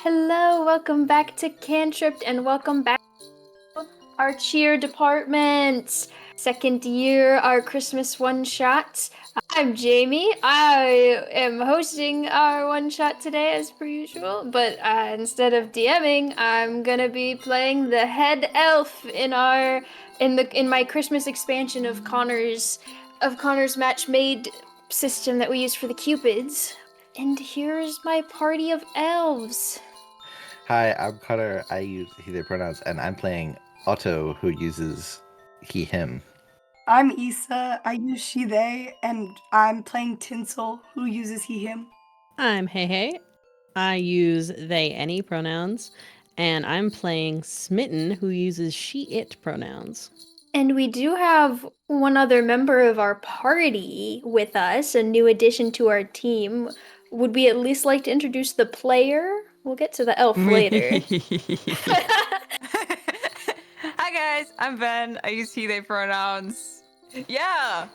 Hello, welcome back to Cantripped, and welcome back to our cheer department. Second year, our Christmas one-shot. I'm Jamie. I am hosting our one-shot today as per usual, but instead of DMing, I'm gonna be playing the head elf in my Christmas expansion of Connor's match-made system that we use for the Cupids. And here's my party of elves. Hi, I'm Connor. I use he/they pronouns, and I'm playing Otto, who uses he/him. I'm Issa. I use she/they, and I'm playing Tinsel, who uses he/him. I'm Heyhay. I use they/any pronouns, and I'm playing Smitten, who uses she/it pronouns. And we do have one other member of our party with us, a new addition to our team. Would we at least like to introduce the player? We'll get to the elf later. Hi guys, I'm Ben. I use he/they pronouns. Yeah!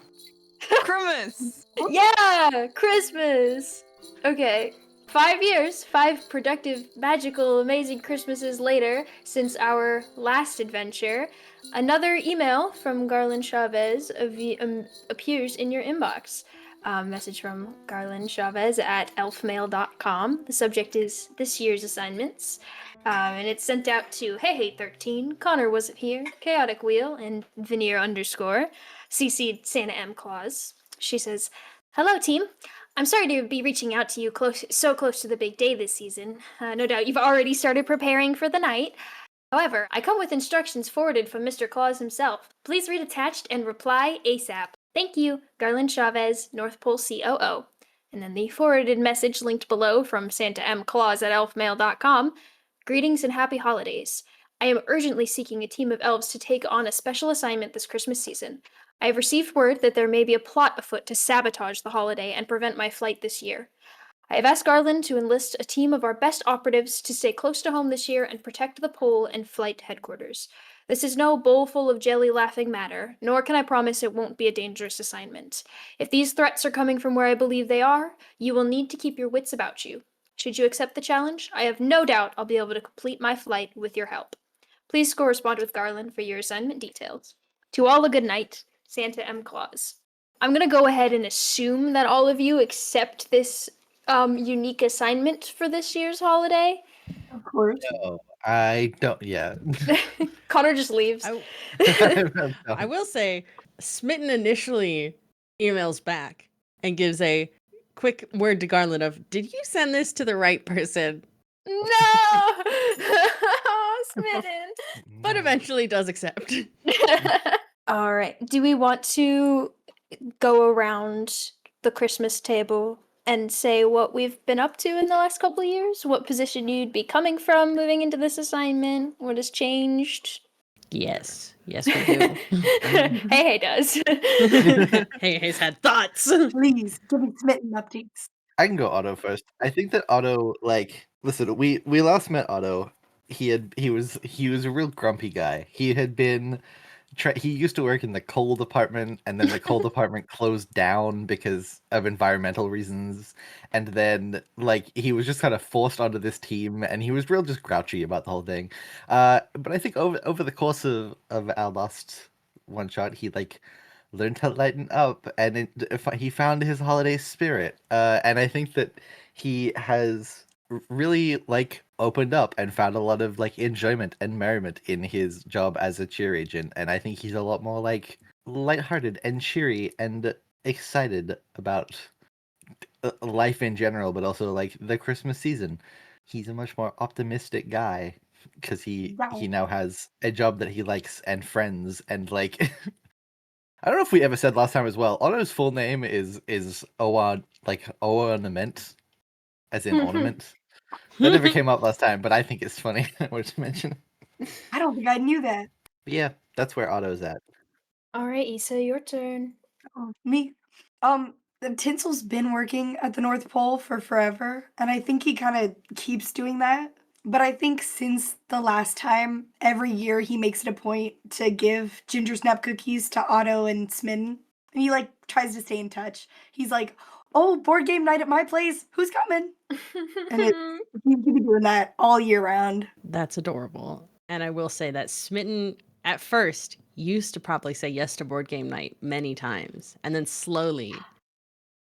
Christmas! Yeah! Christmas! Okay. 5 years, 5 productive, magical, amazing Christmases later since our last adventure, another email from Garland Chavez appears in your inbox. Message from Garland Chavez at elfmail.com. The subject is this year's assignments. And it's sent out to Heyhay13, Connor wasn't here, Chaotic Wheel, and Veneer _ CC'd Santa M. Claus. She says, "Hello, team. I'm sorry to be reaching out to you so close to the big day this season. No doubt you've already started preparing for the night. However, I come with instructions forwarded from Mr. Claus himself. Please read attached and reply ASAP. Thank you, Garland Chavez, North Pole COO." And then the forwarded message linked below from Santa M. Claus at elfmail.com. "Greetings and happy holidays. I am urgently seeking a team of elves to take on a special assignment this Christmas season. I have received word that there may be a plot afoot to sabotage the holiday and prevent my flight this year. I have asked Garland to enlist a team of our best operatives to stay close to home this year and protect the pole and flight headquarters. This is no bowl full of jelly laughing matter, nor can I promise it won't be a dangerous assignment. If these threats are coming from where I believe they are, you will need to keep your wits about you. Should you accept the challenge, I have no doubt I'll be able to complete my flight with your help. Please correspond with Garland for your assignment details. To all a good night, Santa M. Claus." I'm gonna go ahead and assume that all of you accept this unique assignment for this year's holiday. Of course. No, I don't. Yeah. Connor just leaves. I will say, Smitten initially emails back and gives a quick word to Garland of, "Did you send this to the right person?" No! Smitten! But eventually does accept. All right. Do we want to go around the Christmas table and say what we've been up to in the last couple of years? What position you'd be coming from moving into this assignment? What has changed? Yes, we do. Hey does. Heyhay's had thoughts. Please, give me Smitten updates. I can go Otto first. I think that Otto, listen, we last met Otto. He was a real grumpy guy. He had been he used to work in the coal department, and then the coal department closed down because of environmental reasons. And then he was just kind of forced onto this team, and he was real just grouchy about the whole thing. But I think over the course of our last one shot, he learned to lighten up, and he found his holiday spirit. And I think that he has really opened up and found a lot of enjoyment and merriment in his job as a cheer agent. And I think he's a lot more lighthearted and cheery and excited about life in general, but also the Christmas season. He's a much more optimistic guy because he now has a job that he likes and friends and I don't know if we ever said last time as well. Otto's full name is ornament, as in ornament. That never came up last time, but I think it's funny. I wanted to mention. I don't think I knew that. But yeah, that's where Otto's at. All right, Issa, your turn. Oh, me. The Tinsel's been working at the North Pole for forever, and I think he kind of keeps doing that. But I think since the last time, every year he makes it a point to give ginger snap cookies to Otto and Smitten. And he like tries to stay in touch. He's like, "Oh, board game night at my place. Who's coming?" And he keep doing that all year round. That's adorable. And I will say that Smitten at first used to probably say yes to board game night many times, and then slowly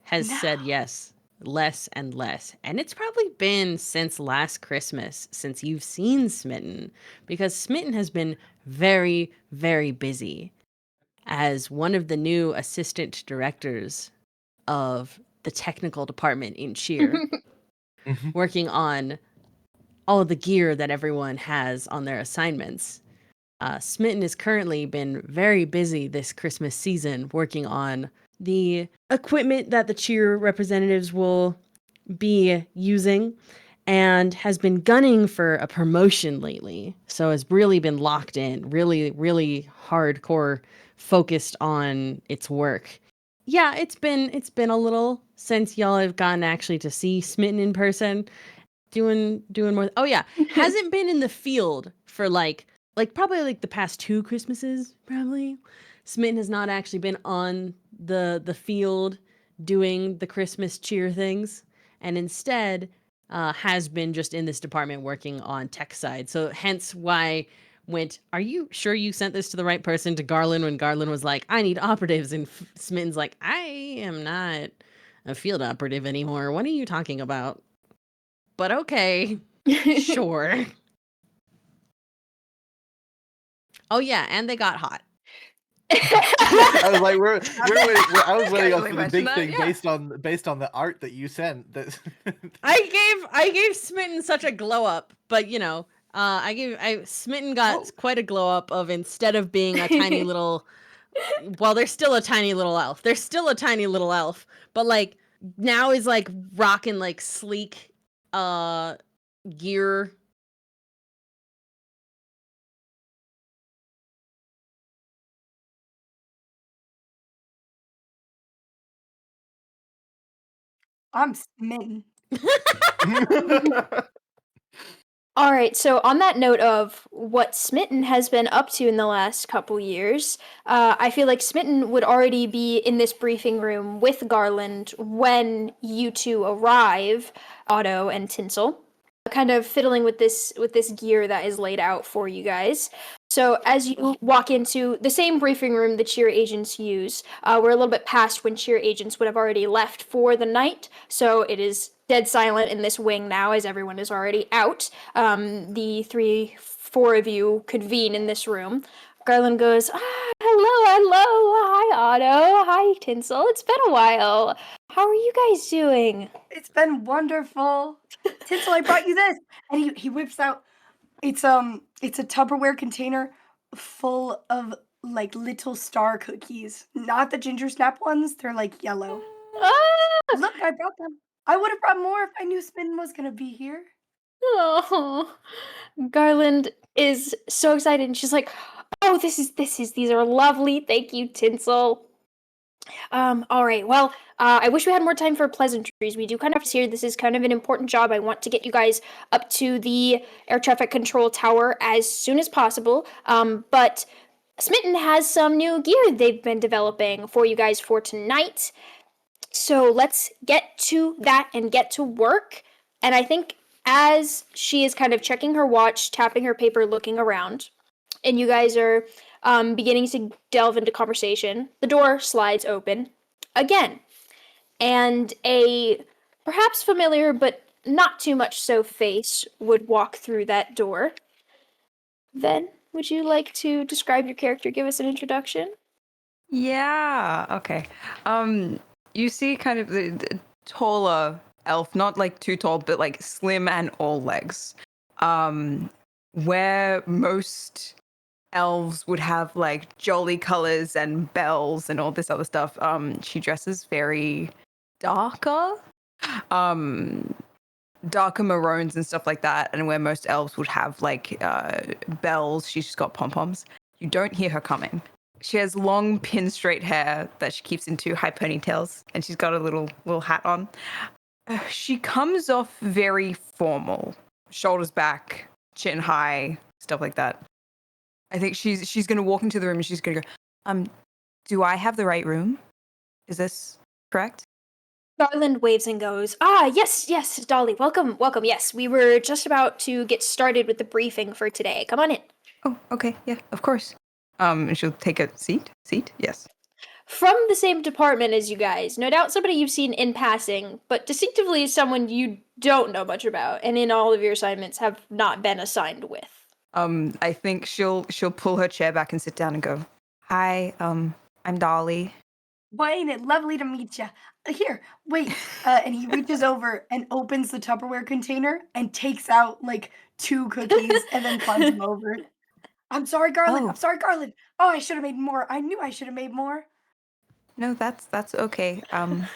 has said yes less and less. And it's probably been since last Christmas since you've seen Smitten, because Smitten has been very, very busy as one of the new assistant directors of the technical department in C.H.E.E.R, working on all the gear that everyone has on their assignments. Smitten has currently been very busy this Christmas season working on the equipment that the C.H.E.E.R representatives will be using, and has been gunning for a promotion lately. So has really been locked in, really, really hardcore focused on its work. Yeah, it's been a little since y'all have gotten actually to see Smitten in person. Doing more. Oh yeah, hasn't been in the field for like probably like the past 2 Christmases probably. Smitten has not actually been on the field doing the Christmas cheer things, and instead has been just in this department working on tech side. So hence why are you sure you sent this to the right person, to Garland, when Garland was like, I need operatives, and Smitten's like, I am not a field operative anymore. What are you talking about? But okay, sure. Oh yeah, and they got hot. I was like, I was waiting Casually on the mentioned big that, thing yeah. based on the art that you sent. I gave Smitten such a glow up, but Smitten got Oh. quite a glow up of, instead of being a tiny little, well, there's still a tiny little elf. There's still a tiny little elf, but like now is like rocking like sleek gear. I'm smitten. All right, so on that note of what Smitten has been up to in the last couple years, I feel like Smitten would already be in this briefing room with Garland when you two arrive, Otto and Tinsel, kind of fiddling with this gear that is laid out for you guys. So as you walk into the same briefing room the cheer agents use, we're a little bit past when cheer agents would have already left for the night, so it is dead silent in this wing now as everyone is already out. The 4 of you convene in this room. Garland goes, hello, hi Otto, hi Tinsel, it's been a while. How are you guys doing? It's been wonderful. Tinsel, I brought you this. And he whips out, it's a Tupperware container full of like little star cookies. Not the ginger snap ones, they're like yellow. Ah! Look, I brought them. I would have brought more if I knew Smitten was gonna be here. Oh, Garland is so excited, and she's like, "Oh, these are lovely. Thank you, Tinsel." All right. Well, I wish we had more time for pleasantries. We do kind of here. This is kind of an important job. I want to get you guys up to the air traffic control tower as soon as possible. But Smitten has some new gear they've been developing for you guys for tonight. So let's get to that and get to work. And I think as she is kind of checking her watch, tapping her paper, looking around, and you guys are beginning to delve into conversation, the door slides open again. And a perhaps familiar but not too much so face would walk through that door. Then, would you like to describe your character, give us an introduction? Yeah. Okay. You see kind of the taller elf, not like too tall, but like slim and all legs. Where most elves would have like jolly colors and bells and all this other stuff. She dresses very darker. Darker maroons and stuff like that, and where most elves would have like bells, she's just got pom-poms. You don't hear her coming. She has long pin straight hair that she keeps in 2 high ponytails, and she's got a little hat on. She comes off very formal, shoulders back, chin high, stuff like that. I think she's gonna walk into the room and she's gonna go, do I have the right room? Is this correct? Garland waves and goes, yes, Dolly, welcome. Yes, we were just about to get started with the briefing for today. Come on in. Oh, okay, yeah, of course. And she'll take a seat. Yes. From the same department as you guys, no doubt somebody you've seen in passing, but distinctively someone you don't know much about, and in all of your assignments have not been assigned with. I think she'll pull her chair back and sit down and go, hi, I'm Dolly. Boy, ain't it lovely to meet you. Here, wait. And he reaches over and opens the Tupperware container and takes out like 2 cookies and then flies them over. I'm sorry, Garland. Oh. I'm sorry, Garland. Oh, I should have made more. I knew I should have made more. No, that's okay. I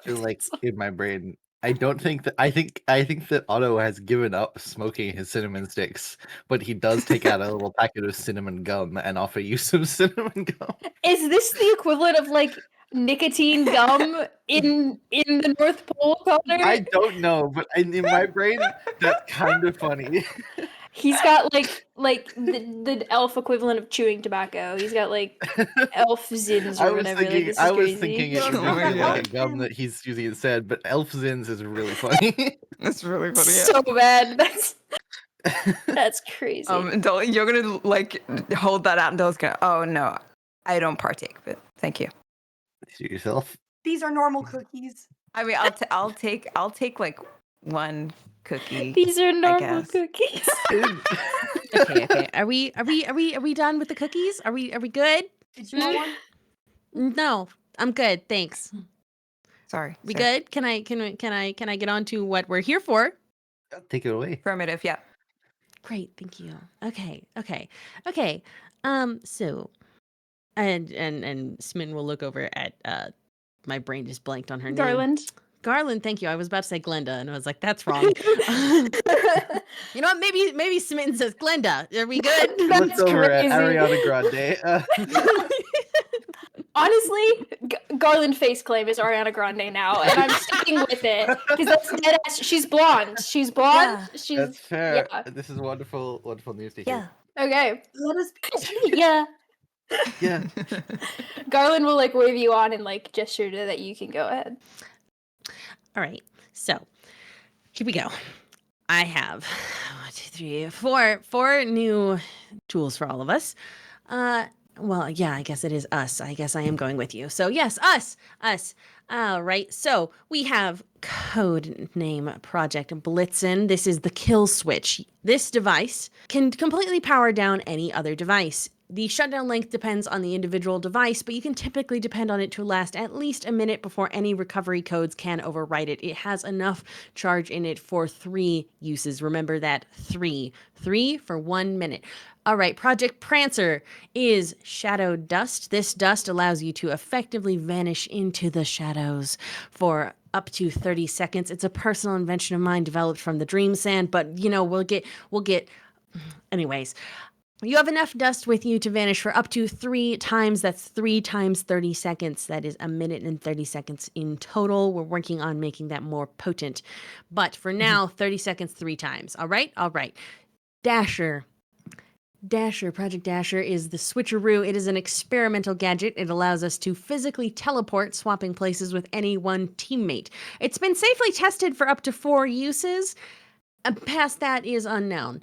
feel like in my brain, I think that Otto has given up smoking his cinnamon sticks, but he does take out a little packet of cinnamon gum and offer you some cinnamon gum. Is this the equivalent of like nicotine gum in the North Pole, Connor? I don't know, but in my brain, that's kind of funny. He's got like the elf equivalent of chewing tobacco. He's got like elf zins or whatever. Like, this is I was crazy. thinking it was Oh my like a God. gum that he's using instead, but elf zins is really funny. That's really funny. Yeah. So bad. That's crazy. And Dolly, you're gonna like hold that out, and Dolly's gonna, oh no, I don't partake, but thank you. To yourself. These are normal cookies. I mean, I'll take like 1 cookie. These are normal guess. cookies. Okay. Are we done with the cookies? Are we good? Did you want one? No, I'm good. Thanks. Sorry. We good? Can I get on to what we're here for? Take it away. Affirmative. Yeah. Great, thank you. Okay. So, and Smitten will look over at my brain just blanked on her name. Garland, thank you. I was about to say Glenda, and I was like, that's wrong. You know what? Maybe Smitten says Glenda. Are we good? Looks over at crazy. Ariana Grande. Honestly, Garland face claim is Ariana Grande now, and I'm sticking with it because that's dead ass. She's blonde. Yeah. She's That's fair. Yeah. This is wonderful news to Yeah. hear. Okay. Let us Yeah. Yeah. Garland will like wave you on and like gesture to that you can go ahead. All right. So here we go. I have 1, 2, 3, 4 new tools for all of us. Well, yeah, I guess it is us. I guess I am going with you. So yes, us. All right. So we have code name Project Blitzen. This is the kill switch. This device can completely power down any other device. The shutdown length depends on the individual device, but you can typically depend on it to last at least a minute before any recovery codes can overwrite it. It has enough charge in it for 3 uses. Remember that 3 for 1 minute. All right, Project Prancer is shadow dust. This dust allows you to effectively vanish into the shadows for up to 30 seconds. It's a personal invention of mine developed from the Dream Sand, but we'll get anyways. You have enough dust with you to vanish for up to 3 times. That's 3 times 30 seconds. That is 1 minute and 30 seconds in total. We're working on making that more potent. But for now, 30 seconds 3 times. All right? Dasher, Project Dasher is the switcheroo. It is an experimental gadget. It allows us to physically teleport, swapping places with any one teammate. It's been safely tested for up to 4 uses. Past that is unknown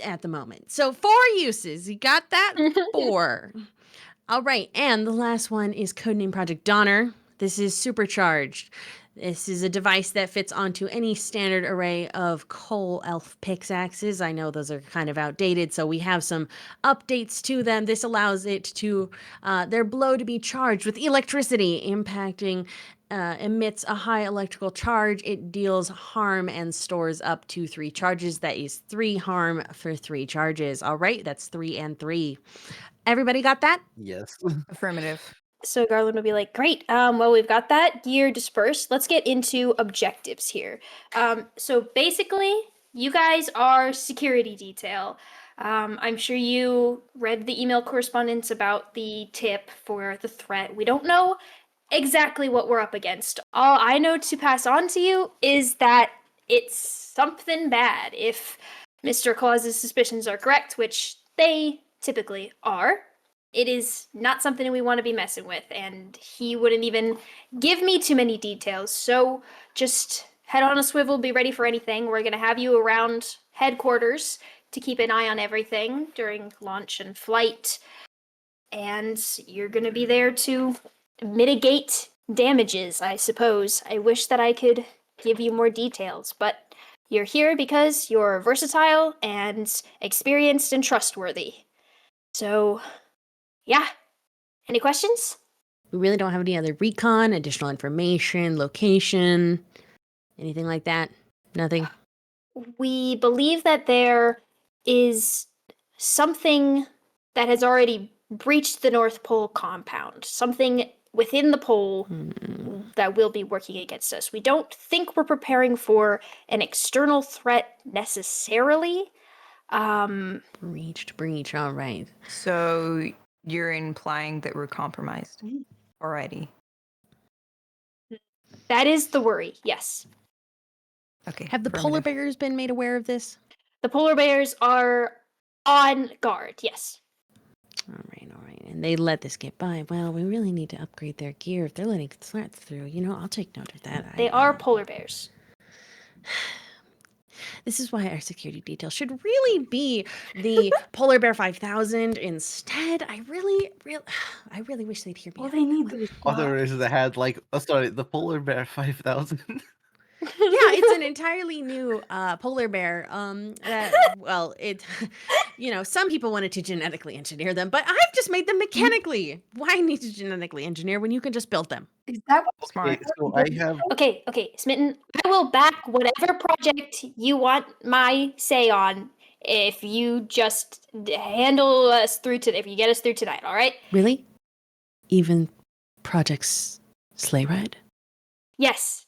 at the moment. So 4 uses. You got that? 4. All right. And the last one is codename Project Donner. This is supercharged. This is a device that fits onto any standard array of coal elf pickaxes. I know those are kind of outdated, so we have some updates to them. This allows it to their blow to be charged with electricity, emits a high electrical charge. It deals harm and stores up to 3 charges. That is 3 harm for 3 charges. All right, that's 3 and 3. Everybody got that? Yes. Affirmative. So Garland will be like, great, well, we've got that gear dispersed. Let's get into objectives here. So basically, you guys are security detail. I'm sure you read the email correspondence about the tip for the threat. We don't know exactly what we're up against. All I know to pass on to you is that it's something bad. If Mr. Claus's suspicions are correct, which they typically are, it is not something we want to be messing with, and he wouldn't even give me too many details. So just head on a swivel, be ready for anything. We're going to have you around headquarters to keep an eye on everything during launch and flight, and you're going to be there to mitigate damages, I suppose. I wish that I could give you more details, but you're here because you're versatile and experienced and trustworthy. So, yeah. Any questions? We really don't have any other recon, additional information, location, anything like that. Nothing. We believe that there is something that has already breached the North Pole compound, something within the pole that will be working against us. We don't think we're preparing for an external threat necessarily. Breach. All right. So you're implying that we're compromised already. That is the worry, yes. Okay. Have the polar affirmative. bears been made aware of this? The polar bears are on guard, yes. All right. And they let this get by. Well, we really need to upgrade their gear if they're letting threats through. I'll take note of that. They are polar bears. This is why our security detail should really be the Polar Bear 5000 instead. I really wish they'd hear me. Well, out. they need those Other jobs. is that had like, the Polar Bear 5000. Yeah, it's an entirely new polar bear. Some people wanted to genetically engineer them, but I've just made them mechanically. Why need to genetically engineer when you can just build them? Is that what Smart. Okay, so I have Okay, Smitten, I will back whatever project you want my say on if you just handle us through if you get us through tonight, all right? Really? Even projects sleigh ride? Yes.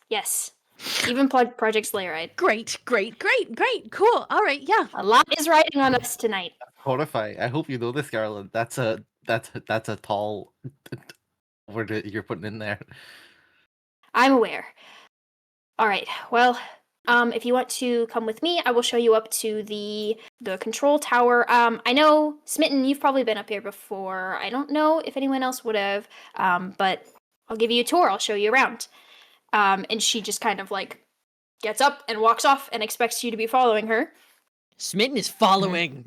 Even Project Slayer Ride. Great. Cool. All right, yeah. A lot is riding on us tonight. Horrify. I hope you know this, Garland. That's a tall word that you're putting in there. I'm aware. All right. Well, if you want to come with me, I will show you up to the control tower. I know, Smitten, you've probably been up here before. I don't know if anyone else would have, but I'll give you a tour. I'll show you around. And she just kind of like gets up and walks off and expects you to be following her. Smitten is following.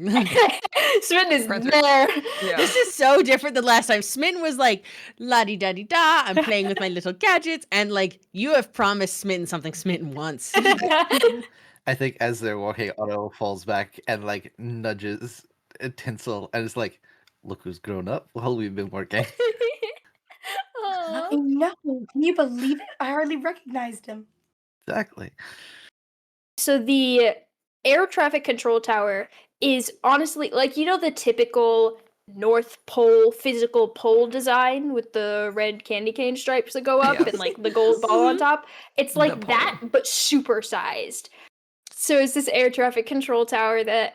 Smitten is Friends are- there. Yeah. This is so different than last time. Smitten was like, la-di-da-di-da, I'm playing with my little gadgets, and like, you have promised Smitten something Smitten wants. I think as they're walking, Otto falls back and like nudges Tinsel and is like, "Look who's grown up while we've been working." Aw. I know. Can you believe it? I hardly recognized him. Exactly. So the air traffic control tower is honestly like the typical North Pole physical pole design with the red candy cane stripes that go up Yes. and like the gold ball on top. It's The like pole. that but super sized. So it's this air traffic control tower that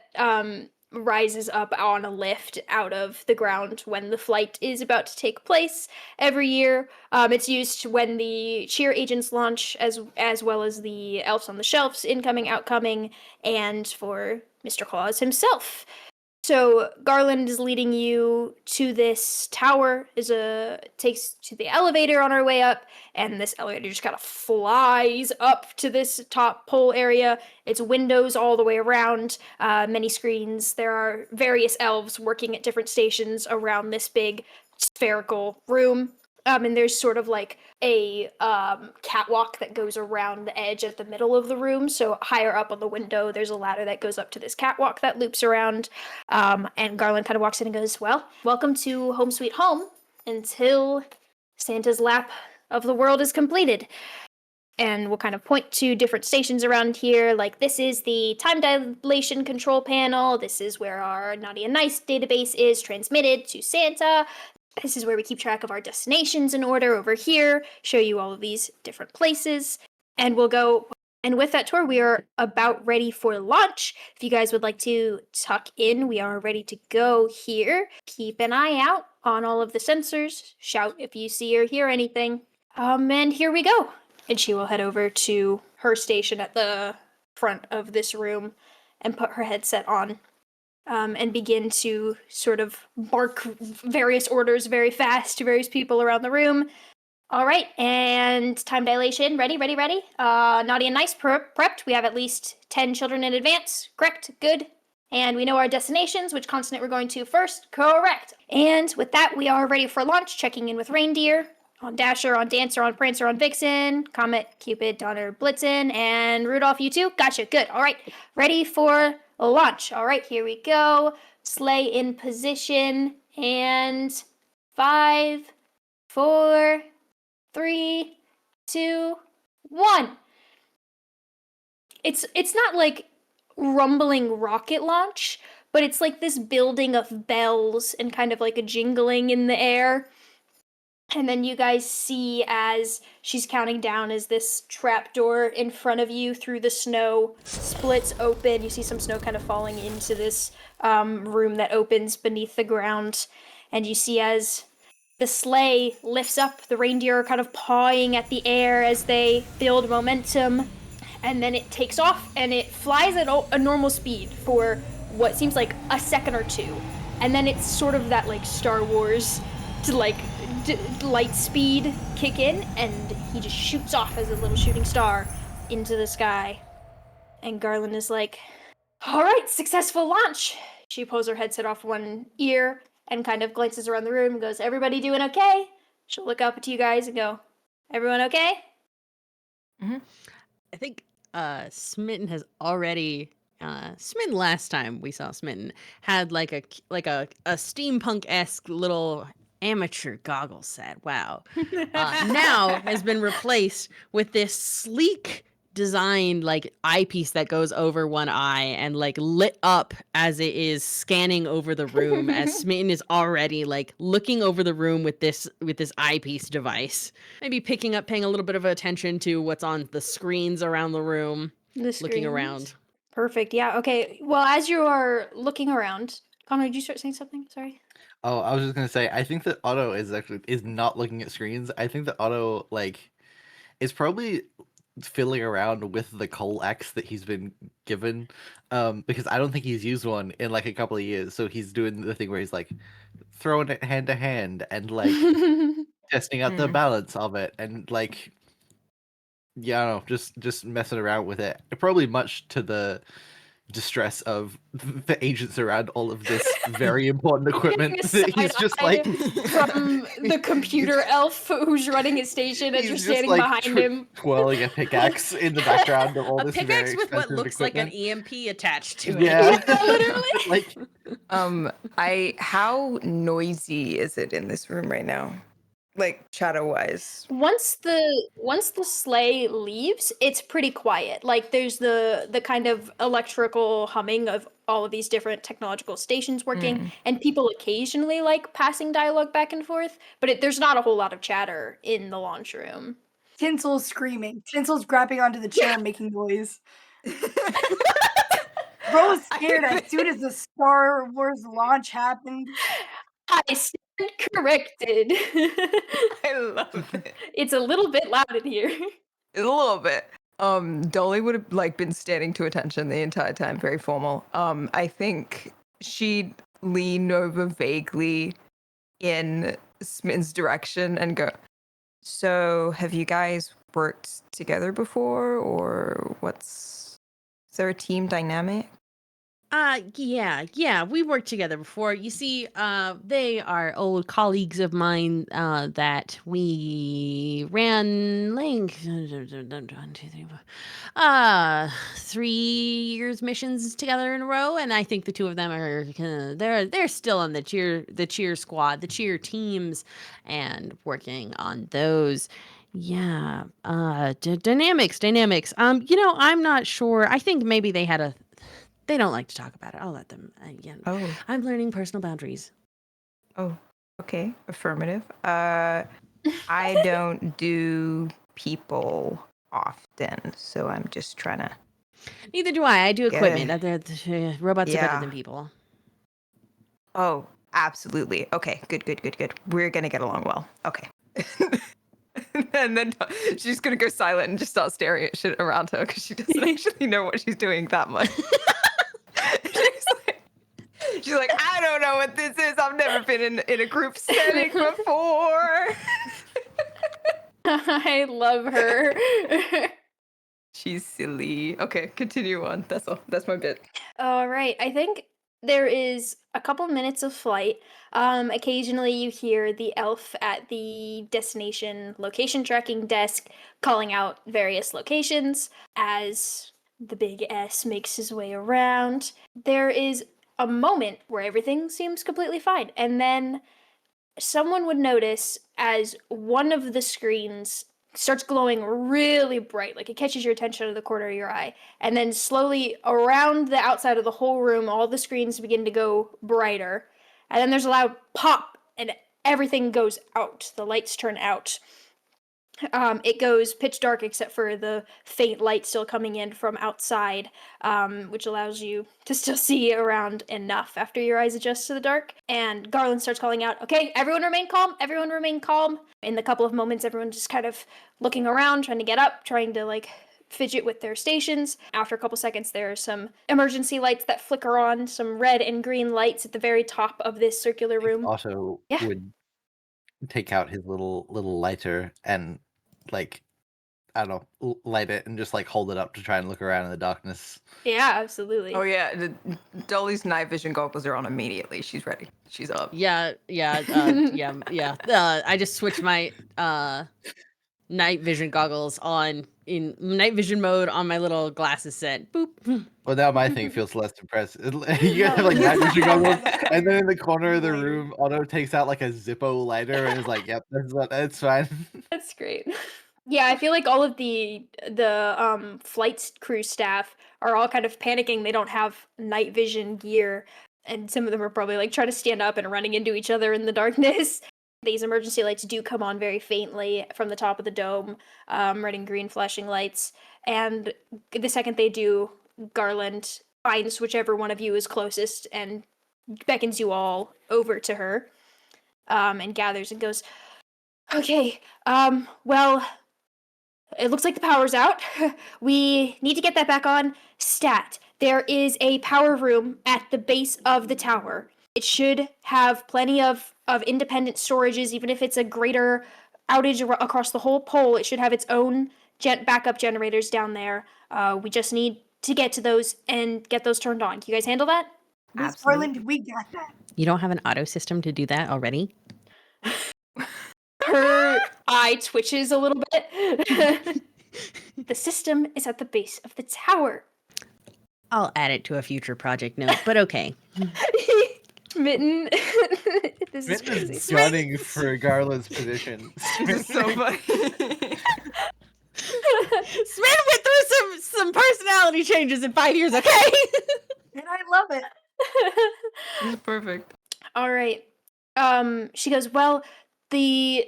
rises up on a lift out of the ground when the flight is about to take place every year. It's used when the C.H.E.E.R agents launch, as well as the elves on the shelves, incoming, outcoming, and for Mr. Claus himself. So Garland is leading you to this tower. Takes to the elevator on our way up, and this elevator just kind of flies up to this top pole area. It's windows all the way around, many screens. There are various elves working at different stations around this big spherical room. And there's sort of like a catwalk that goes around the edge at the middle of the room. So higher up on the window, there's a ladder that goes up to this catwalk that loops around. And Garland kind of walks in and goes, "Well, welcome to Home Sweet Home until Santa's lap of the world is completed." And we'll kind of point to different stations around here. Like, this is the time dilation control panel. This is where our Naughty and Nice database is transmitted to Santa. This is where we keep track of our destinations in order over here, show you all of these different places. And we'll go, And with that tour, we are about ready for launch. If you guys would like to tuck in, we are ready to go here. Keep an eye out on all of the sensors. Shout if you see or hear anything. And here we go. And she will head over to her station at the front of this room and put her headset on. And begin to sort of bark various orders very fast to various people around the room. All right, and time dilation. Ready? Naughty and nice, prepped. We have at least 10 children in advance. Correct, good. And we know our destinations, which continent we're going to first. Correct. And with that, we are ready for launch, checking in with Reindeer, on Dasher, on Dancer, on Prancer, on Vixen, Comet, Cupid, Donner, Blitzen, and Rudolph, you too? Gotcha, good. All right, ready for launch. All right, here we go. Sleigh in position, and 5, 4, 3, 2, 1. It's not like rumbling rocket launch, but it's like this building of bells and kind of like a jingling in the air. And then you guys see as she's counting down as this trapdoor in front of you through the snow splits open. You see some snow kind of falling into this room that opens beneath the ground. And you see as the sleigh lifts up, the reindeer are kind of pawing at the air as they build momentum. And then it takes off and it flies at a normal speed for what seems like a second or two. And then it's sort of that like Star Wars to like light speed kick in, and he just shoots off as a little shooting star into the sky. And Garland is like, all right, successful launch. She pulls her headset off one ear and kind of glances around the room and goes, everybody doing okay? She'll look up at you guys and go, everyone okay? I think Smitten has already Smitten last time we saw Smitten had like a steampunk-esque little amateur goggle set. Wow. Now has been replaced with this sleek designed like eyepiece that goes over one eye and like lit up as it is scanning over the room as Smitten is already like looking over the room with this eyepiece device. Maybe paying a little bit of attention to what's on the screens around the room, looking around. Perfect. Yeah. Okay. Well, as you are looking around, Connor, did you start saying something? Sorry. Oh, I was just gonna say, I think that Otto is not looking at screens. I think that Otto is probably fiddling around with the coal axe that he's been given, because I don't think he's used one in like a couple of years. So he's doing the thing where he's like throwing it hand to hand and like testing out the balance of it, and like, yeah, I don't know, just messing around with it. Probably much to the distress of the agents around all of this very important equipment. He's just like from the computer elf who's running his station as you're he's just standing like behind him. twirling a pickaxe in the background of all A this pickaxe very with what expensive looks like an equipment. EMP attached to it. Yeah, literally. like How noisy is it in this room right now? Like chatter wise. Once the sleigh leaves, it's pretty quiet. Like there's the kind of electrical humming of all of these different technological stations working, and people occasionally like passing dialogue back and forth. But there's not a whole lot of chatter in the launch room. Tinsel's screaming. Tinsel's grabbing onto the chair and making noise. Bro was scared as soon as the Star Wars launch happened. I stand corrected. I love it. It's a little bit loud in here. A little bit. Dolly would have like been standing to attention the entire time, very formal. I think she'd lean over vaguely in Smitten's direction and go, so have you guys worked together before, or is there a team dynamic? Yeah, we worked together before. You see, they are old colleagues of mine that we ran like 3 years missions together in a row, and I think the two of them are they're still on the cheer squad, the cheer teams, and working on those. Yeah, dynamics. I'm not sure. I think maybe they don't like to talk about it. I'll let them. Oh. I'm learning personal boundaries. Oh, okay. Affirmative. I don't do people often, so I'm just trying to. Neither do I. I do equipment. Yeah. Robots are better Yeah. than people. Oh, absolutely. Okay, good. We're gonna get along well. Okay. And then she's gonna go silent and just start staring at shit around her because she doesn't actually know what she's doing that much. She's like, I don't know what this is. I've never been in a group setting before. I love her. She's silly. Okay, continue on. That's all. That's my bit. All right. I think there is a couple minutes of flight. Occasionally you hear the elf at the destination location tracking desk calling out various locations as the big S makes his way around. There is a moment where everything seems completely fine, and then someone would notice as one of the screens starts glowing really bright, like it catches your attention out of the corner of your eye. And then slowly around the outside of the whole room, all the screens begin to go brighter. And then there's a loud pop, and everything goes out. The lights turn out. It goes pitch dark except for the faint light still coming in from outside, which allows you to still see around enough after your eyes adjust to the dark. And Garland starts calling out, okay, everyone remain calm, everyone remain calm. In the couple of moments, everyone's just kind of looking around, trying to get up, trying to like fidget with their stations. After a couple seconds, there are some emergency lights that flicker on, some red and green lights at the very top of this circular room. Otto Yeah. would take out his little lighter and like I don't know, light it and just like hold it up to try and look around in the darkness. Yeah, absolutely. Oh yeah, Dolly's night vision goggles are on immediately. She's ready. She's up. Yeah. I just switched my night vision goggles on in night vision mode on my little glasses set. Boop. Well, now my thing feels less impressive. You guys have like night vision goggles, and then in the corner of the room, Otto takes out like a Zippo lighter and is like, "Yep, that's fine." That's great. Yeah, I feel like all of the flight crew staff are all kind of panicking. They don't have night vision gear, and some of them are probably like trying to stand up and running into each other in the darkness. These emergency lights do come on very faintly from the top of the dome, red and green flashing lights. And the second they do, Garland finds whichever one of you is closest and beckons you all over to her, and gathers and goes, okay, well, it looks like the power's out. We need to get that back on. Stat. There is a power room at the base of the tower. It should have plenty of independent storages, even if it's a greater outage across the whole pole. It should have its own backup generators down there. We just need to get to those and get those turned on. Can you guys handle that? Miss Absolutely. Portland, we got that. You don't have an auto system to do that already? Her eye twitches a little bit. The system is at the base of the tower. I'll add it to a future project note, but okay. Smitten. This is Smitten crazy. is gunning for Garland's position. This is so funny. Smitten went through some personality changes in 5 years, okay? And I love it. This is perfect. All right. She goes, well, the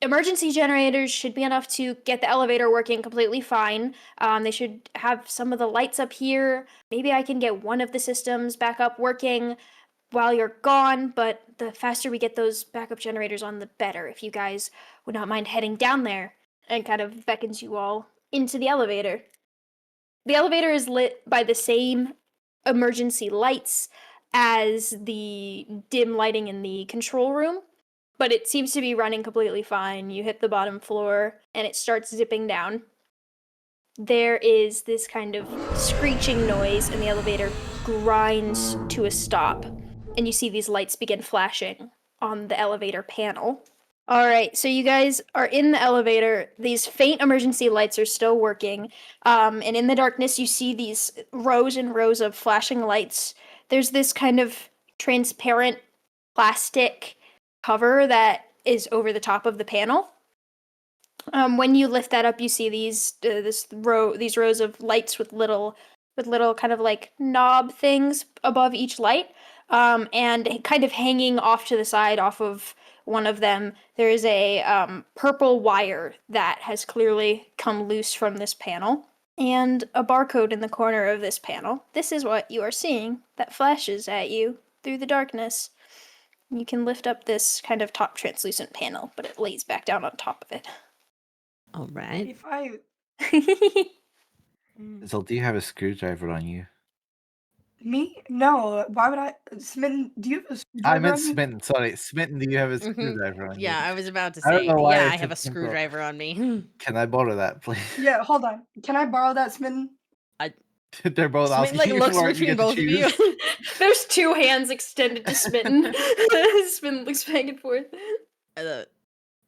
emergency generators should be enough to get the elevator working completely fine. They should have some of the lights up here. Maybe I can get one of the systems back up working while you're gone, but the faster we get those backup generators on, the better. If you guys would not mind heading down there, and kind of beckons you all into the elevator. The elevator is lit by the same emergency lights as the dim lighting in the control room, but it seems to be running completely fine. You hit the bottom floor and it starts zipping down. There is this kind of screeching noise and the elevator grinds to a stop, and you see these lights begin flashing on the elevator panel. All right, so you guys are in the elevator. These faint emergency lights are still working, and in the darkness you see these rows and rows of flashing lights. There's this kind of transparent plastic cover that is over the top of the panel. When you lift that up, you see these rows of lights with little kind of like knob things above each light, and kind of hanging off to the side, off of one of them, there is a purple wire that has clearly come loose from this panel, and a barcode in the corner of this panel. This is what you are seeing that flashes at you through the darkness. You can lift up this kind of top translucent panel, but it lays back down on top of it. All right. If I So, do you have a screwdriver on you? me? No. Why would I? Smitten, do you have a I screwdriver meant on you? Smitten. Sorry, Smitten. Do you have a Mhm. screwdriver on Yeah, you? I was about to I don't say, know why yeah, I I have a took Tinsel. screwdriver on me. Can I borrow that, please? Yeah, hold on. Can I borrow that, Smitten? They're both Smitten, asking like, you looks for it. You between get to both of you. choose. There's two hands extended to Smitten. Smitten looks back and forth. uh,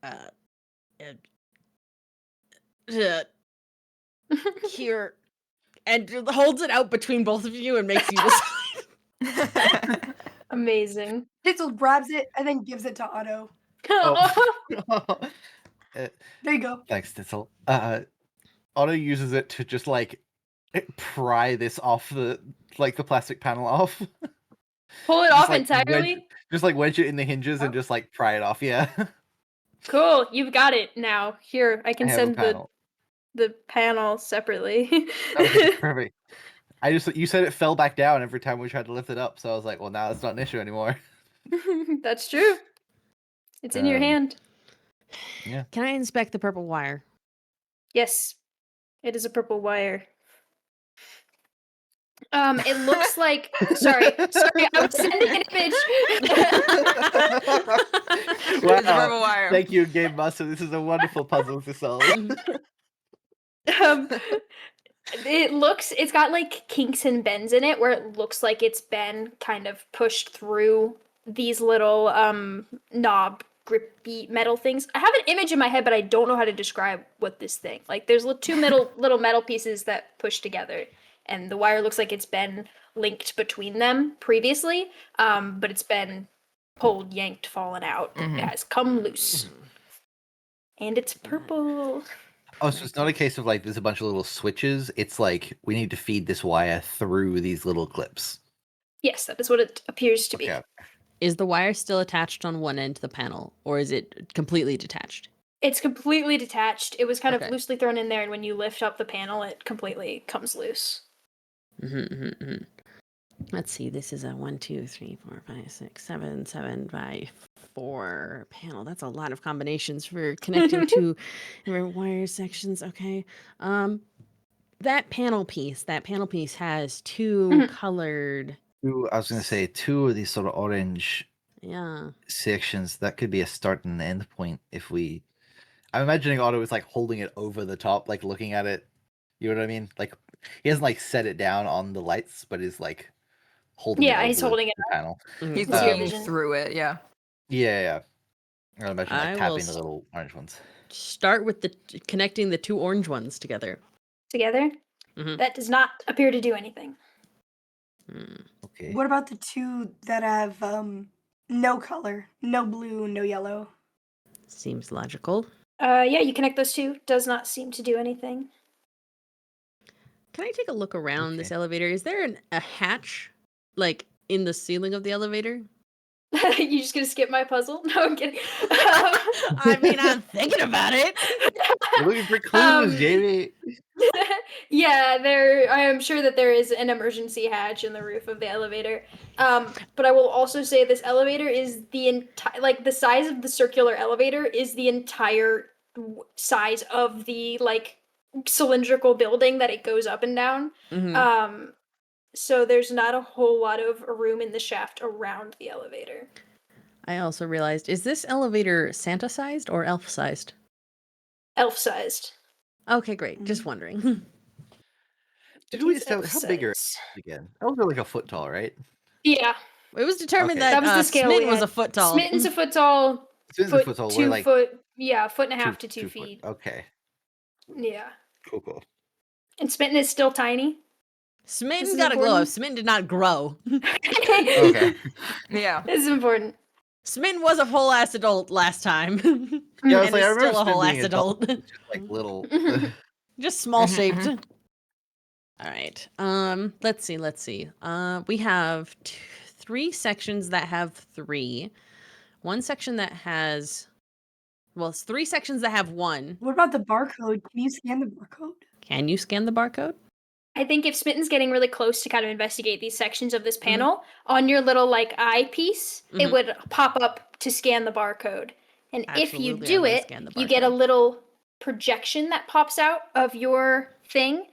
uh, here, and holds it out between both of you and makes you decide. Amazing. Tinsel grabs it and then gives it to Otto. Oh. Uh, There you go. Thanks, Tinsel. Otto uses it to just like pry this off the plastic panel off. Pull it Just off like entirely. wedge it in the hinges and just like pry it off. Yeah, Cool, you've got it now. Here, I I can have a send panel. the panel separately. Okay, perfect. You said it fell back down every time we tried to lift it up, so I was like, well, now it's not an issue anymore. That's true. It's in your hand. Yeah. Can I inspect the purple wire? Yes, it is a purple wire. It looks like. Sorry, I was sending an image. It's a purple wire. Thank you, Game Master. This is a wonderful puzzle to solve. um, it's got like kinks and bends in it where it looks like it's been kind of pushed through these little knob grippy metal things. I have an image in my head, but I don't know how to describe what this thing. Like there's two little metal pieces that push together, and the wire looks like it's been linked between them previously, but it's been pulled, yanked, fallen out. It has come loose. And it's purple. Oh, so it's not a case of like there's a bunch of little switches. It's like we need to feed this wire through these little clips. Yes, that is what it appears to be. Okay. Is the wire still attached on one end to the panel, or is it completely detached? It's completely detached. It was kind Okay. of loosely thrown in there, and when you lift up the panel, it completely comes loose. Let's see. This is a 1, 2, 3, 4, 5, 6, 7, 7 by 4 panel. That's a lot of combinations for connecting two wire sections. Okay. That panel piece has two colored. I was going to say two of these sort of orange Yeah. sections. That could be a start and end point if we. I'm imagining Otto is like holding it over the top, like looking at it. You know what I mean? Like he hasn't like set it down on the lights, but is like holding it over he's holding it the up. panel. He's It's your looking vision. through it, yeah. Yeah. I imagine like I will tapping the little orange ones. Start with connecting the two orange ones together. Together? Mhm. That does not appear to do anything. Okay. What about the two that have no color, no blue, no yellow? Seems logical. Yeah, you connect those two. Does not seem to do anything. Can I take a look around this Okay. elevator? Is there a hatch, like, in the ceiling of the elevator? You just gonna skip my puzzle? No, I'm kidding. I mean, I'm thinking about it. We're looking for clues, Jamie. Yeah, I am sure that there is an emergency hatch in the roof of the elevator. But I will also say this elevator is the entire, like the size of the circular elevator is the entire size of the like cylindrical building that it goes up and down. Mhm. So there's not a whole lot of room in the shaft around the elevator. I also realized, is this elevator Santa-sized or elf-sized? Elf-sized. Okay, great. Just wondering. Did we It is establish how big are elf-sized. again? Elves are like a foot tall, right? Yeah, It was determined Okay. that, that was the scale. Smitten we was a had. foot tall. Smitten's a foot tall. Smiten's a foot tall. We're like foot. Yeah, foot and a half to 2 2 foot. feet. Okay. Yeah, Cool. and Smitten is still tiny. Smitten is got a glow up. important. Smitten did not grow. Okay. Yeah. This is important. Smitten was a whole ass adult last time. Yeah, I was And like, I is remember still a whole Smitten ass being adult. It's just like little. Just small shaped. All right. Let's see. We have 3 sections that have 3. one section that has, well, it's 3 sections that have 1. What about the barcode? Can you scan the barcode? Can you scan the barcode? I think if Smitten's getting really close to kind of investigate these sections of this panel, on your little like eyepiece, it would pop up to scan the barcode. And if you Absolutely, I'm do gonna it, scan the you get a barcode. little projection that pops out of your thing,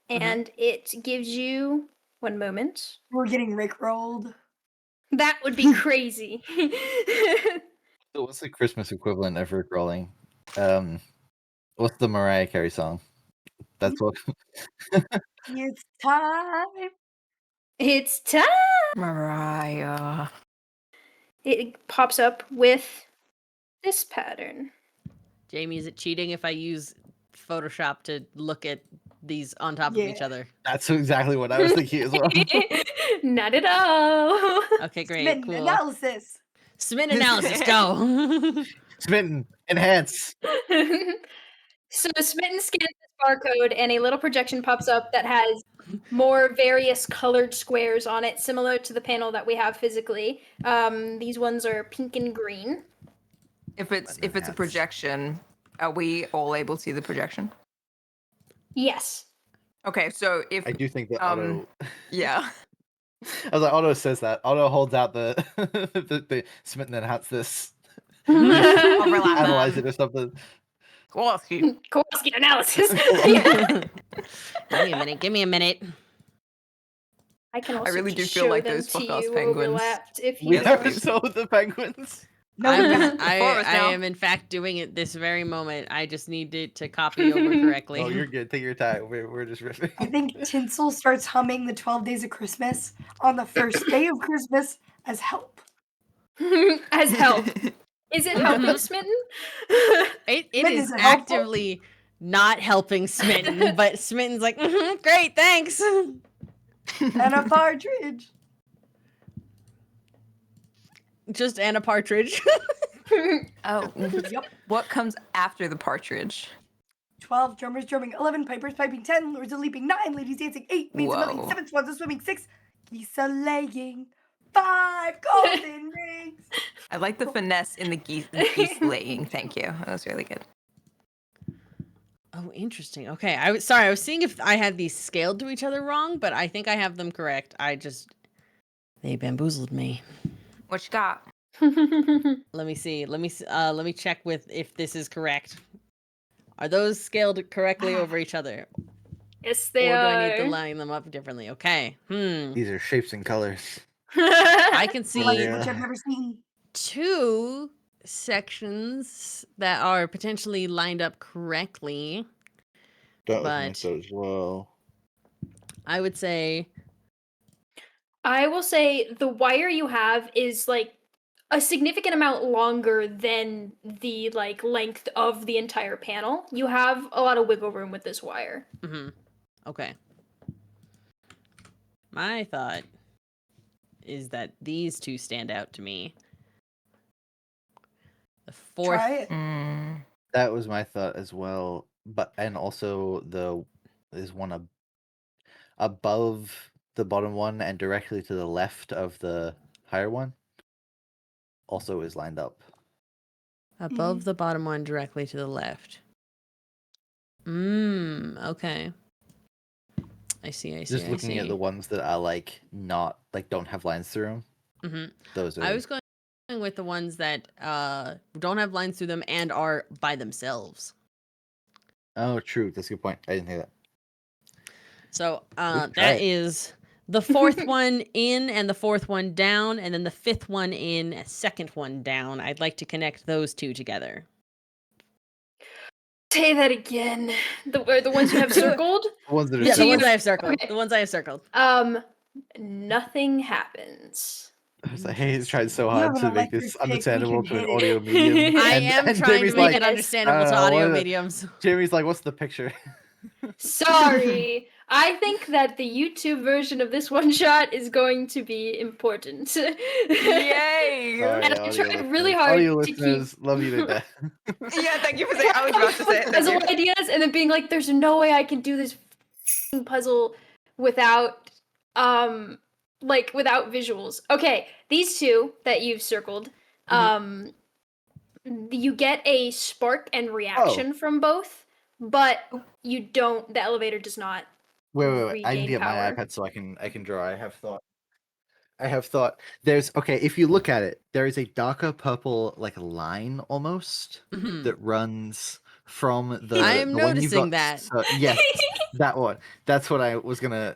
and it gives you 1 moment. We're getting rickrolled. That would be crazy. So what's the Christmas equivalent of Rickrolling? What's the Mariah Carey song? That's what. It's time. It's time. Mariah. It pops up with this pattern. Jamie, is it cheating if I use Photoshop to look at these on top of each Yeah. other? That's exactly what I was thinking as well. Not at all. Okay, great, Smitten cool. analysis. Smitten analysis, go. Smitten, enhance. So Smitten scans this barcode and a little projection pops up that has more various colored squares on it, similar to the panel that we have physically. These ones are pink and green. If it's a That's- projection, are we all able to see the projection? Yes. Okay, so if I do think that Otto. yeah. I was like, Otto says that. Otto holds out the the Smitten enhance this. Overlap Analyze them. it or something. Kowalski. Kowalski analysis. Give me a minute. I can also really do just feel show like them those to fuck-ass you penguins. overlapped if you We Yes, have want. to show the penguins. No, I now. am in fact doing it this very moment. I just need it to copy over correctly. Oh, you're good. Take your time. We're just riffing. I think Tinsel starts humming the 12 Days of Christmas on the first day of Christmas as help. As help. Is it helping Smitten? It Smitten is is helpful. actively not helping Smitten, but Smitten's like, great, thanks. And a partridge. Just Anna Partridge. Oh, Yep. what comes after the partridge? 12 drummers drumming, 11 pipers piping, 10 lords a leaping, 9 ladies dancing, 8 maids a milking, Whoa. 7 swans a swimming, 6 geese a laying, 5 golden rings. I like the finesse in the geese laying. Thank you. That was really good. Oh, interesting. Okay, I was sorry. I was seeing if I had these scaled to each other wrong, but I think I have them correct. They bamboozled me. What you got? Let me see. Let me check with if this is correct. Are those scaled correctly over each other, Yes, they or do are. I need to line them up differently? Okay. These are shapes and colors. I can see Like Yeah. which I've never seen. 2 sections that are potentially lined up correctly. That was my thought as well. I would say I will say the wire you have is like a significant amount longer than the like length of the entire panel. You have a lot of wiggle room with this wire. okay. My thought is that these 2 stand out to me. The 4th Try it. That was my thought as well. But and also there's one above the bottom one and directly to the left of the higher one. Also is lined up. above the bottom one directly to the left. Okay. I see. Just looking at the ones that are like not like don't have lines through them. Those are. I was going with the ones that don't have lines through them and are by themselves. Oh, true. That's a good point. I didn't hear that. So try that it. is the 4th one in and the 4th one down, and then the 5th one in, 2nd one down. I'd like to connect those 2 together. Say that again. The ones you have circled. The ones that are Yeah, the So ones you- I have circled. okay. The ones I have circled. Nothing happens. I was like, hey, he's tried so You hard have an to make electric this stick, we understandable can to an hit it. audio medium. I And- am and trying Jamie's to make like, it understandable to I don't know, audio what- mediums. Jamie's like, what's the picture? Sorry. I think that the YouTube version of this one shot is going to be important. Yay! Sorry, And I audio tried really listeners. hard Audio to keep listeners, love you to death. Yeah, thank you for saying. I was about to say it. Thank puzzle you. ideas and then being like, there's no way I can do this f***ing puzzle without without visuals. Okay, these 2 that you've circled, You get a spark and reaction from both, but you don't. The elevator does not. Wait. I need regain to get my power. iPad so I can draw. I have thought. There's okay. If you look at it, there is a darker purple like line almost that runs from the. I am the one you've noticing got, that. yes, that one. That's what I was gonna.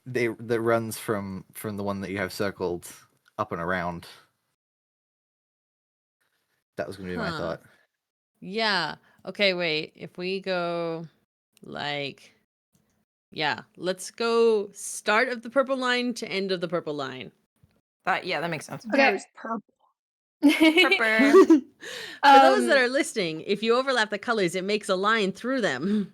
That runs from the one that you have circled up and around. That was gonna be my Huh. thought. Yeah. Okay, wait. If we go like yeah, let's go start of the purple line to end of the purple line. That makes sense. Okay. There's purple. Purple. For those that are listening, if you overlap the colors, it makes a line through them.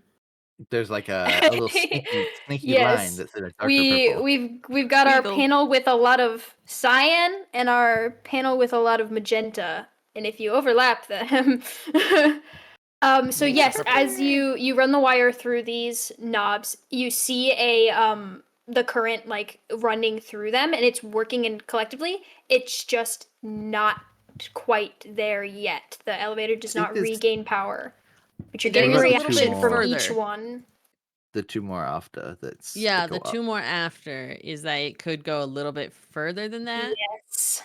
There's like a little sneaky line Yes. that's in a darker purple. We've got our Weedle. panel with a lot of cyan and our panel with a lot of magenta, and if you overlap them, so Makes yes, purple. as you run the wire through these knobs, you see the current like running through them, and it's working and collectively. It's just not quite there yet. The elevator does think not there's- regain power, but you're There getting is a a little reaction bit from further. each one. The two more after that's Yeah, that the go two up. more after is that it could go a little bit further than that. Yes.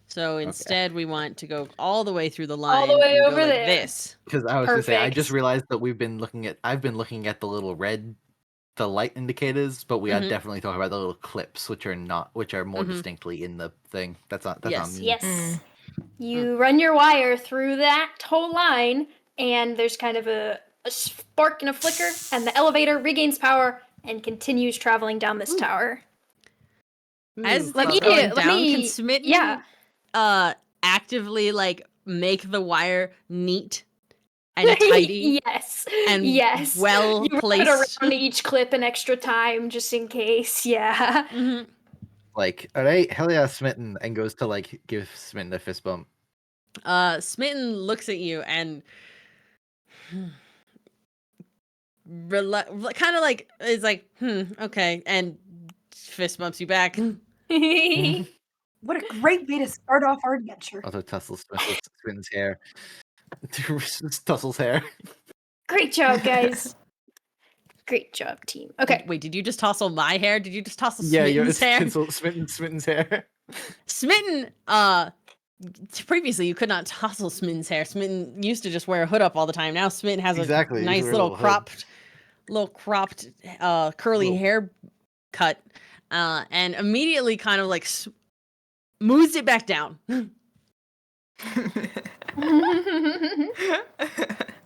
So instead, we want to go all the way through the line All the way and over go like there. this. Because I was gonna say, I just Perfect. realized that I've been looking at the little the light indicators, but we are Mhm. definitely talking about the little clips, which are more Mhm. distinctly in the thing. That's on Yes. me. Yes. You run your wire through that whole line, and there's kind of a spark and a flicker, and the elevator regains power and continues traveling down this tower. As Let it's me- going let down, can me- Smitten yeah. actively like make the wire neat and tidy Yes. and Yes. well You wrap it placed? around each clip an extra time just in case. Yeah. Mhm. Like, all right, hell yeah, Smitten, and goes to like give Smitten a fist bump. Smitten looks at you and kind of like is like, okay, and fist bumps you back. What a great way to start off our adventure. Also tussles Smitten's hair. Tussles hair. Great job, guys. Great job, team. Okay. Wait, did you just tossle my hair? Did you just tossle Yeah, Smitten's hair? Smitten's hair. Smitten, previously you could not tousle Smitten's hair. Smitten used to just wear a hood up all the time. Now Smitten has Exactly, a he nice wears a little little hood. cropped, curly Little- hair cut, and immediately kind of like moves it back down.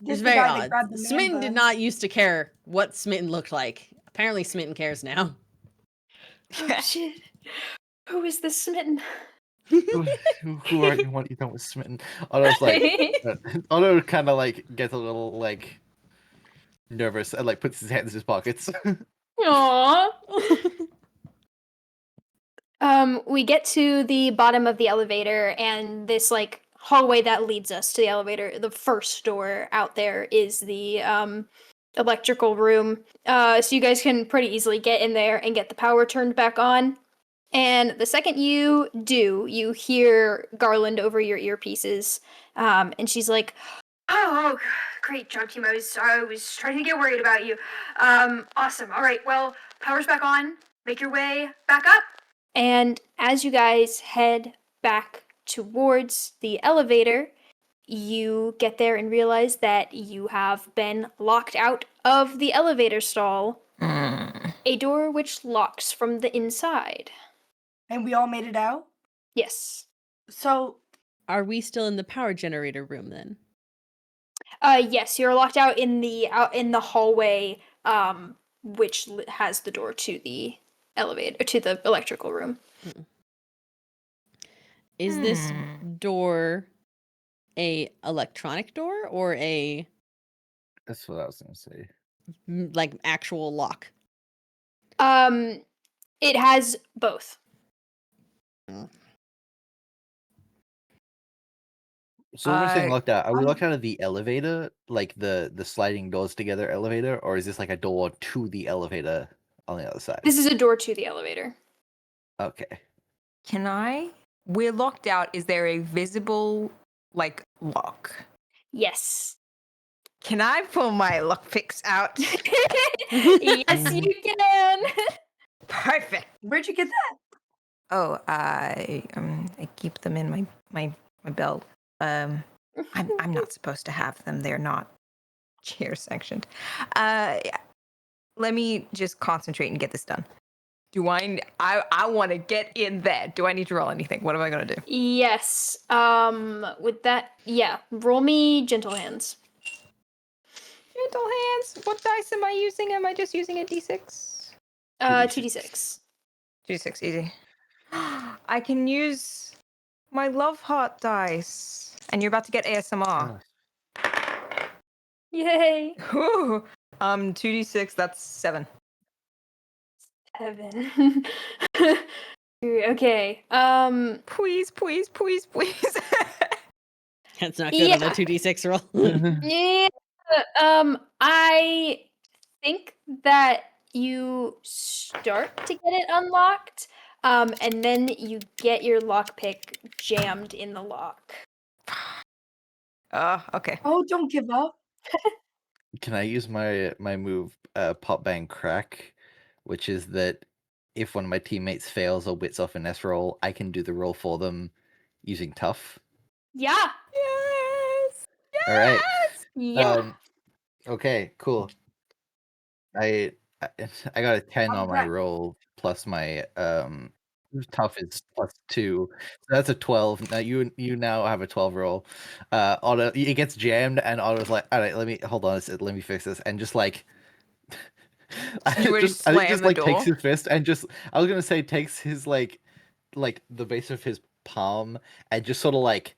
It's This very guy that odd. grabbed the man Smitten did bun. not used to care what Smitten looked like. Apparently Smitten cares now. Oh shit. Who is this Smitten? who are you? What you done with Smitten? Otto's like, Otto kind of like gets a little like nervous and like puts his hands in his pockets. Aww. We get to the bottom of the elevator, and this like hallway that leads us to the elevator. The first door out there is the electrical room. So you guys can pretty easily get in there and get the power turned back on. And the second you do, you hear Garland over your earpieces, and she's like, "Oh, great job, team! I was trying to get worried about you. Awesome. All right, well, power's back on. Make your way back up." And as you guys head back towards the elevator, you get there and realize that you have been locked out of the elevator stall. A door which locks from the inside. And we all made it out. Yes. So Are we still in the power generator room then? Yes, you're locked out in the hallway, which has the door to the elevator, to the electrical room. Is this door a electronic door or a That's what I was gonna say. like actual lock? It has both. So when we're saying locked out, are we I'm- locked out of the elevator, like the sliding doors together elevator, or is this like a door to the elevator on the other side? This is a door to the elevator. Okay. Can I we're locked out. Is there a visible, like, lock? Yes. Can I pull my lockpicks out? Yes, you can. Perfect. Where'd you get that? Oh, I keep them in my belt. I'm not supposed to have them. They're not chair sectioned. Yeah. Let me just concentrate and get this done. Do I want to get in there. Do I need to roll anything? What am I gonna do? Yes. With that, yeah. Roll me gentle hands. Gentle hands. What dice am I using? Am I just using a d6? 2d6. 2d6, easy. I can use my love heart dice. And you're about to get ASMR. Yay. Whew. 2d6, that's 7. 7. Okay. Please, please, please, please. That's not good on a Yeah. 2d6 roll. Yeah. I think that you start to get it unlocked, and then you get your lockpick jammed in the lock. Okay. Oh, don't give up. Can I use my move, Pop Bang Crack, which is that if one of my teammates fails or wits off an S roll, I can do the roll for them using Tough. Yeah. Yes. All right. Yeah. Okay. Cool. I I got a 10 on my Alright. roll plus my Tough is +2, so that's a 12. Now you now have a 12 roll. Otto, it gets jammed, and Otto's like, all right, let me hold on a sec, let me fix this, and just like. You would I think slam just the like takes door? his fist and just I was gonna say takes his like the base of his palm and just sort of like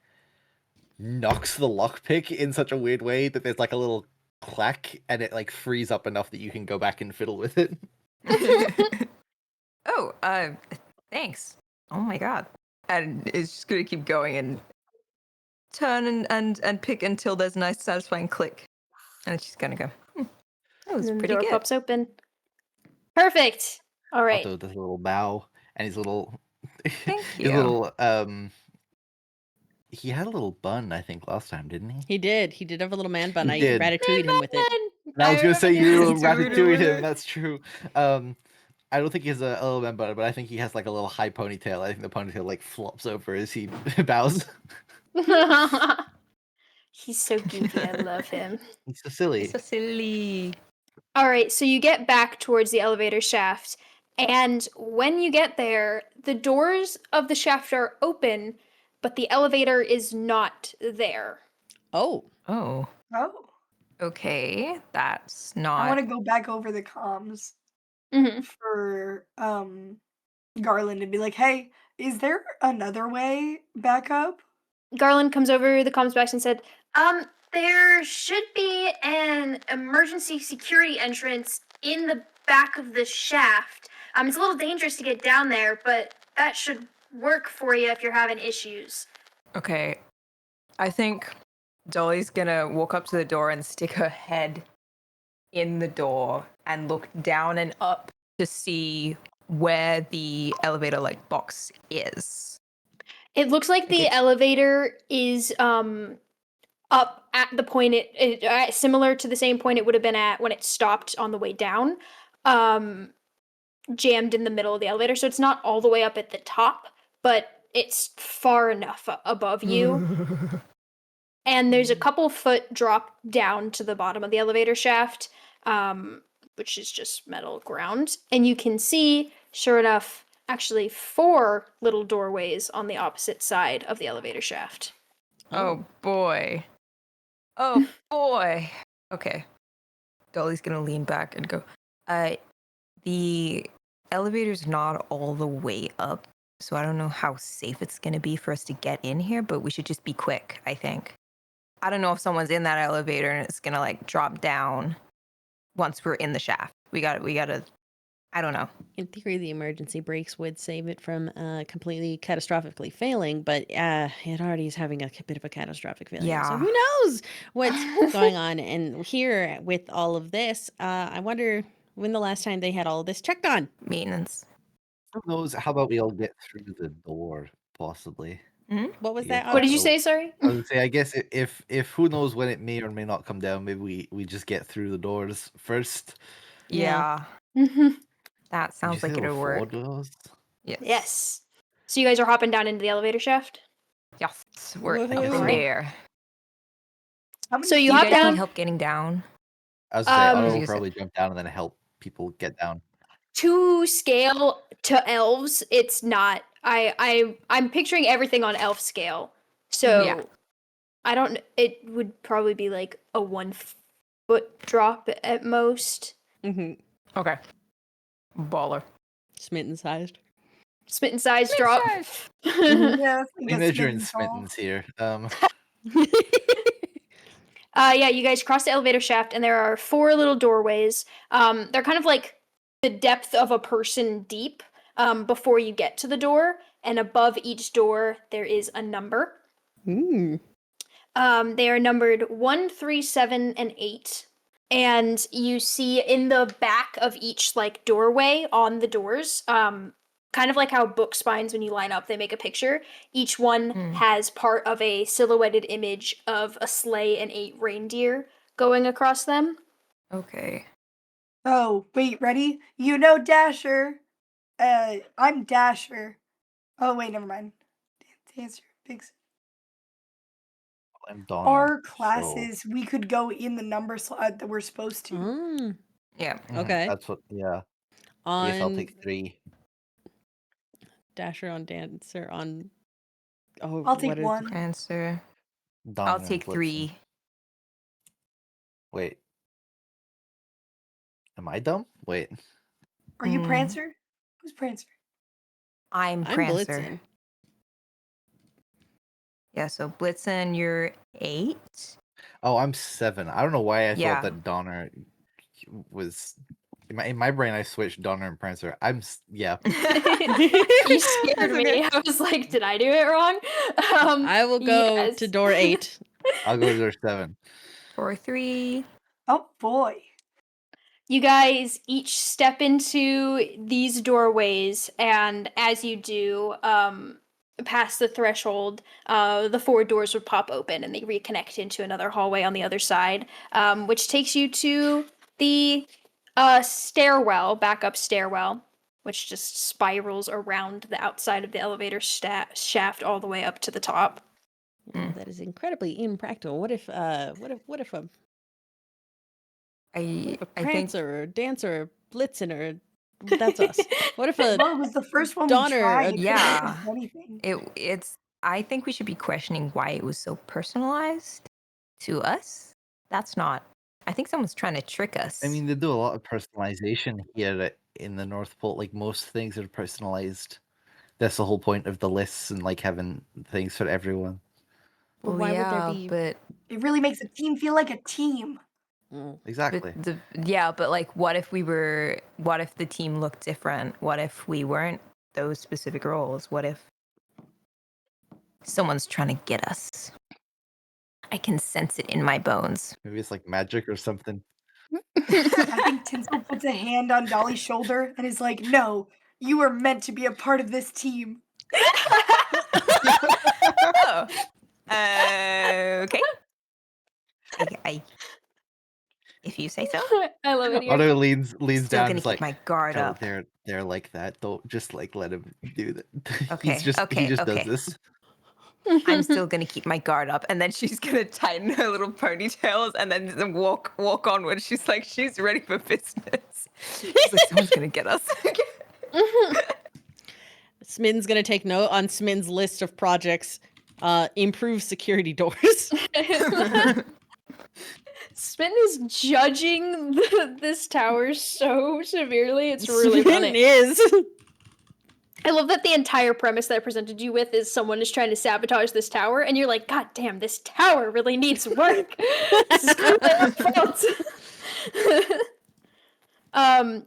knocks the lockpick in such a weird way that there's like a little clack and it like frees up enough that you can go back and fiddle with it. Oh, thanks. Oh my god. And it's just gonna keep going and turn and pick until there's a nice satisfying click. And it's just gonna go, that was And then the pretty door good. pops open. Perfect. All right. Otto does a little bow and his little Thank his you. little he had a little bun, I think, last time, didn't he? He did have a little man bun. He I did. ratatouille'd him with it. And I was gonna say you remember that. ratatouille him. That's true. I don't think he has a little man bun, but I think he has like a little high ponytail. I think the ponytail like flops over as he bows. He's so goofy. I love him. He's so silly. It's so silly. All right, so you get back towards the elevator shaft, and when you get there, the doors of the shaft are open, but the elevator is not there. Oh. Oh. Oh. Okay. That's I not. want to go back over the comms Mhm. for Garland and be like, hey, is there another way back up? Garland comes over the comms box and said, there should be an emergency security entrance in the back of the shaft. It's a little dangerous to get down there, but that should work for you if you're having issues. Okay. I think Dolly's gonna walk up to the door and stick her head in the door and look down and up to see where the elevator like box is. It looks like the Okay. elevator is up at the point similar to the same point it would have been at when it stopped on the way down, jammed in the middle of the elevator. So it's not all the way up at the top, but it's far enough above you. And there's a couple foot drop down to the bottom of the elevator shaft, which is just metal ground. And you can see, sure enough, actually 4 little doorways on the opposite side of the elevator shaft. Oh boy. Oh boy. Okay. Dolly's gonna lean back and go, the elevator's not all the way up, so I don't know how safe it's gonna be for us to get in here, but we should just be quick, I think. I don't know if someone's in that elevator and it's gonna like drop down once we're in the shaft. We gotta I don't know. In theory, the emergency brakes would save it from completely catastrophically failing, but it already is having a bit of a catastrophic failure. So Yeah. who knows what's going on? And here, with all of this, I wonder when the last time they had all of this checked on. Maintenance. Who knows? How about we all get through the door, possibly. What was Yeah, that? but- What did you Oh. say? Sorry. I would say, I guess if who knows when it may or may not come down, maybe we just get through the doors first. Yeah. Yeah, Mhm. that Did you sounds say like there it'll were 4 work. doors? Yes. Yes. So you guys are hopping down into the elevator shaft. Yes. We're Woohoo. in Alright. there. How many So you Do you hop guys down. need help getting down? I was gonna say, Otto Um, will Use it. probably jump down and then help people get down. To scale to elves, it's not. I'm picturing everything on elf scale. So Yeah. I don't. It would probably be like a 1 foot drop at most. Mm-hmm. Okay. Baller. Smitten sized. Smitten size drop. Yeah, that's like We a measure in smitten tall. smittens here. Yeah, you guys cross the elevator shaft, and there are 4 little doorways. They're kind of like the depth of a person deep before you get to the door, and above each door there is a number. Ooh. They are numbered 1, 3, 7, and 8. And you see in the back of each like doorway on the doors, kind of like how book spines when you line up, they make a picture. Each one has part of a silhouetted image of a sleigh and 8 reindeer going across them. Okay. Oh, wait, ready? You know Dasher. I'm Dasher. Oh, wait, never mind. Dancer, Vixen. I'm Donner. Our classes, we could go in the number slot that we're supposed to. Mm. Yeah. Okay. That's what. Yeah. I guess I'll On take 3. Dasher, on Dancer, on. Oh, I'll take what is- 1. Answer. Donner I'll and take Blitzen. 3. Wait. Am I dumb? Wait. Are you Mm. Prancer? Who's Prancer? I'm I'm Prancer. Blitzen. Yeah, so Blitzen, you're 8. Oh, I'm 7. I don't know why I Yeah. thought that Donner was. In my brain, I switched Donner and Prancer. Yeah. You scared That's me. okay. I was like, did I do it wrong? I will go yes. to door 8. I'll go to door 7. Or 3. Oh, boy. You guys each step into these doorways, and as you do, past the threshold, the 4 doors would pop open and they reconnect into another hallway on the other side, which takes you to the stairwell, backup stairwell, which just spirals around the outside of the elevator shaft all the way up to the top. Mm. That is incredibly impractical. What if a I think Prancer or Dancer or Blitzen or that's us. What if a Well, it was the first one Donner, we tried. a- It couldn't Yeah. do anything. it's I think we should be questioning why it was so personalized to us. That's not. I think someone's trying to trick us. I mean, they do a lot of personalization here in the North Pole. Like, most things are personalized. That's the whole point of the lists and, like, having things for everyone. But well, why would there yeah, be- but It really makes a team feel like a team. Exactly. but like, what if the team looked different? What if we weren't those specific roles? What if someone's trying to get us? I can sense it in my bones. Maybe it's like magic or something. I think Tinsel puts a hand on Dolly's shoulder and is like, no, you were meant to be a part of this team. Oh, okay. If you say so. I love it here. Otto leans Still down. gonna He's keep like, my guard "No, up. they're like that. Don't just like let him do that." Okay, he just okay. does this. I'm still gonna keep my guard up, and then she's gonna tighten her little ponytails, and then walk onward. She's like, she's ready for business. She's like, someone's gonna get us. Smitten's gonna take note on Smitten's list of projects. Improve security doors. Smitten is judging this tower so severely. It's really Smitten funny. is. I love that the entire premise that I presented you with is someone is trying to sabotage this tower, and you're like, God damn, this tower really needs work. This is clearly our fault.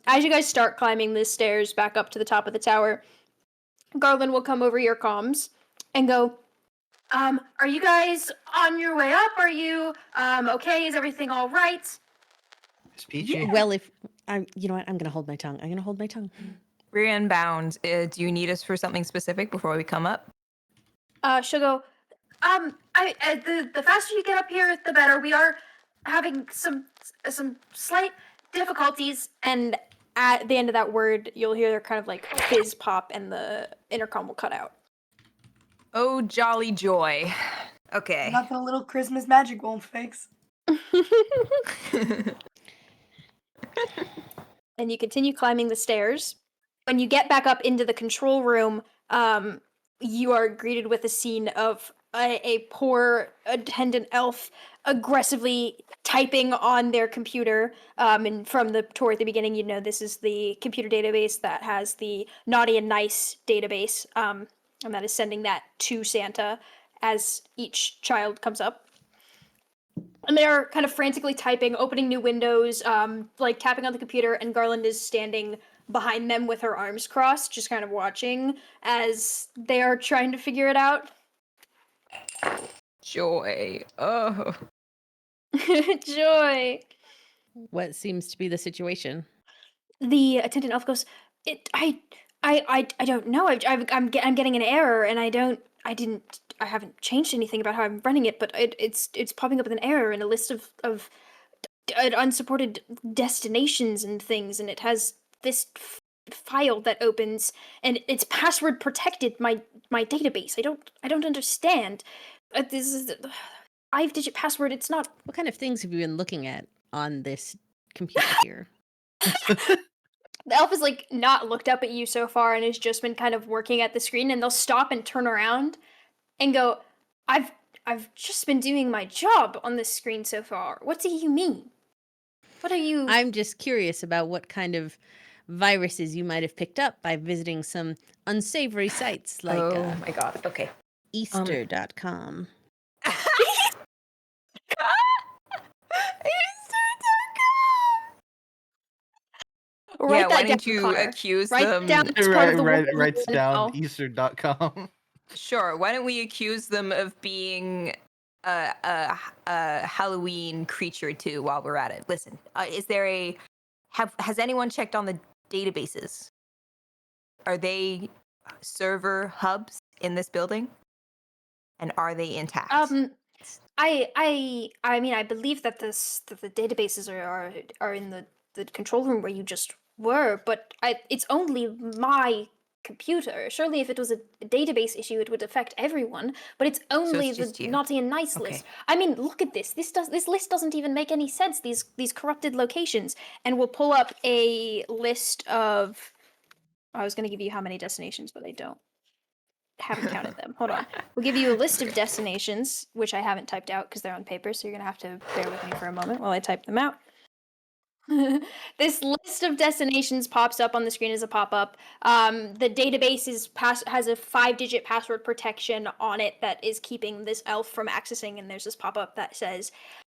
As you guys start climbing the stairs back up to the top of the tower, Garland will come over your comms and go, are you guys on your way up? Are you okay? Is everything all right? It's peachy. Well, if I'm, you know what, I'm gonna hold my tongue. I'm gonna hold my tongue. We're inbound. Do you need us for something specific before we come up? She'll go, the faster you get up here, the better. We are having some slight difficulties, and at the end of that word, you'll hear kind of like fizz pop, and the intercom will cut out. Oh, jolly joy. Okay. Nothing a little Christmas magic won't fix. And you continue climbing the stairs. When you get back up into the control room, you are greeted with a scene of a poor attendant elf aggressively typing on their computer. And from the tour at the beginning, you know this is the computer database that has the naughty and nice database, and that is sending that to Santa as each child comes up. And they're kind of frantically typing, opening new windows, like tapping on the computer, and Garland is standing behind them with her arms crossed, just kind of watching as they are trying to figure it out. Joy. Oh. Joy. What seems to be the situation? The attendant elf goes, I don't know. I'm getting an error, and I haven't changed anything about how I'm running it, but it's popping up with an error in a list of unsupported destinations and things, and it has this file that opens, and it's password protected my database. I don't understand. This is 5-digit password. It's not. What kind of things have you been looking at on this computer here? The elf has like not looked up at you so far and has just been kind of working at the screen, and they'll stop and turn around and go, I've just been doing my job on this screen so far. What do you mean? What are you? I'm just curious about what kind of viruses you might have picked up by visiting some unsavory sites like Oh my god. Okay. Easter.com. Write Yeah, that why down, didn't you Connor. accuse Write them? down it's part of the Writes rule down now. Easter.com. Sure. Why don't we accuse them of being a Halloween creature too? While we're at it, listen. Is there has anyone checked on the databases? Are they server hubs in this building? And are they intact? I mean, I believe that the databases are in the control room where you just were, but it's only my computer. Surely, if it was a database issue, it would affect everyone. But it's only it's just the you. naughty and nice Okay. list. I mean, look at this. This list doesn't even make any sense. These corrupted locations, and we'll pull up a list of. I was going to give you how many destinations, but I don't. Haven't counted them. Hold on. We'll give you a list of destinations, which I haven't typed out because they're on paper, so you're gonna have to bear with me for a moment while I type them out. This list of destinations pops up on the screen as a pop-up. The database has a 5-digit password protection on it that is keeping this elf from accessing, and there's this pop-up that says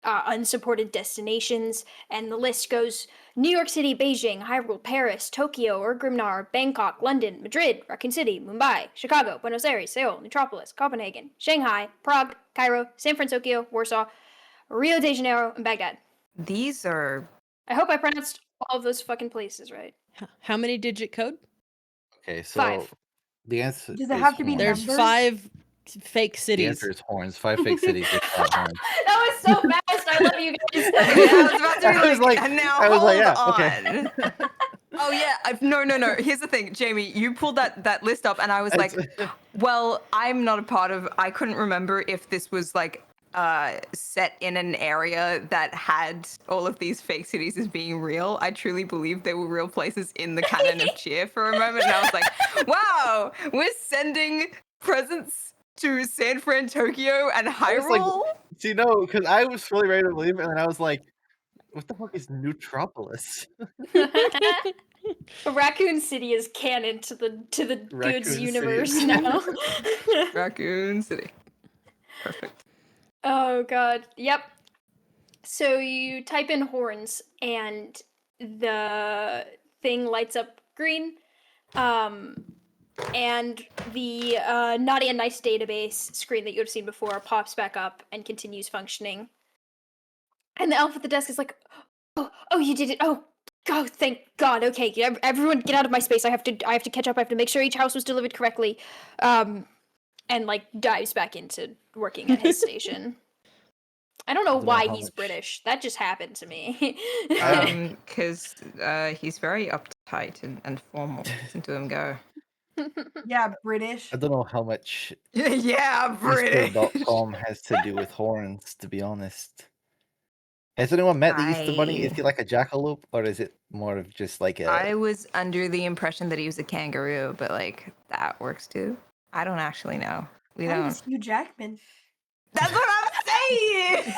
unsupported destinations, and the list goes New York City, Beijing, Hyrule, Paris, Tokyo, Grimnar, Bangkok, London, Madrid, Raccoon City, Mumbai, Chicago, Buenos Aires, Seoul, Metropolis, Copenhagen, Shanghai, Prague, Cairo, San Francisco, Warsaw, Rio de Janeiro, and Baghdad. These are. I hope I pronounced all of those fucking places right. How many digit code? Okay, so 5. the answer Does it is have to be horns. There's numbers? 5 fake The cities. answer is horns. 5 fake cities with 5 horns. That was so fast. I love you guys. Yeah, I was about to be I was like, like- now I was hold like, yeah, on. okay. Oh yeah, no. Here's the thing, Jamie. You pulled that list up, and I was like, well, I'm not a part of. I couldn't remember if this was like set in an area that had all of these fake cities as being real. I truly believe they were real places in the canon of C.H.E.E.R for a moment, and I was like, wow, we're sending presents to San Fran, Tokyo, and I was like, Hyrule. see, no, because I was fully ready to believe it, and then I was like, what the fuck is Nootropolis? Raccoon City is canon to the Goods Raccoon City. universe now. Raccoon City. Perfect. Oh god. Yep. So you type in horns and the thing lights up green. And the Naughty and Nice database screen that you would have seen before pops back up and continues functioning. And the elf at the desk is like, oh, you did it. Oh, thank God. Okay, everyone get out of my space. I have to catch up. I have to make sure each house was delivered correctly. and like dives back into working at his station. I don't know don't know why how he's much- British. That just happened to me. Because he's very uptight and formal. Listen to him go. Yeah, British. I don't know how much Yeah, British. Easter.com has to do with horns, to be honest. Has anyone met the Easter Bunny? Is he like a jackalope, or is it more of just like a... I was under the impression that he was a kangaroo, but like that works too. I don't actually know. We I don't. was Hugh Jackman. That's what I'm saying.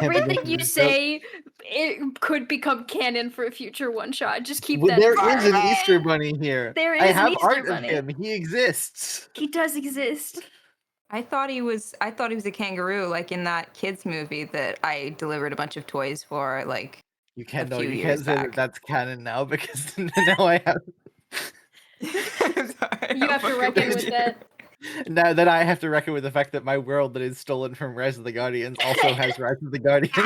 Everything you say, it could become canon for a future one shot. Just keep Well, that. there in mind. is an Easter Bunny here. There I is an have Easter art Bunny. of him. He exists. He does exist. I thought he was a kangaroo, like in that kids movie that I delivered a bunch of toys for, like You can't a know. few You years can't say that back. that's canon now because now I have. I'm sorry, You I'm have to fucking reckon with with you. that. Now that I have to reckon with the fact that my world that is stolen from Rise of the Guardians also has Rise of the Guardians.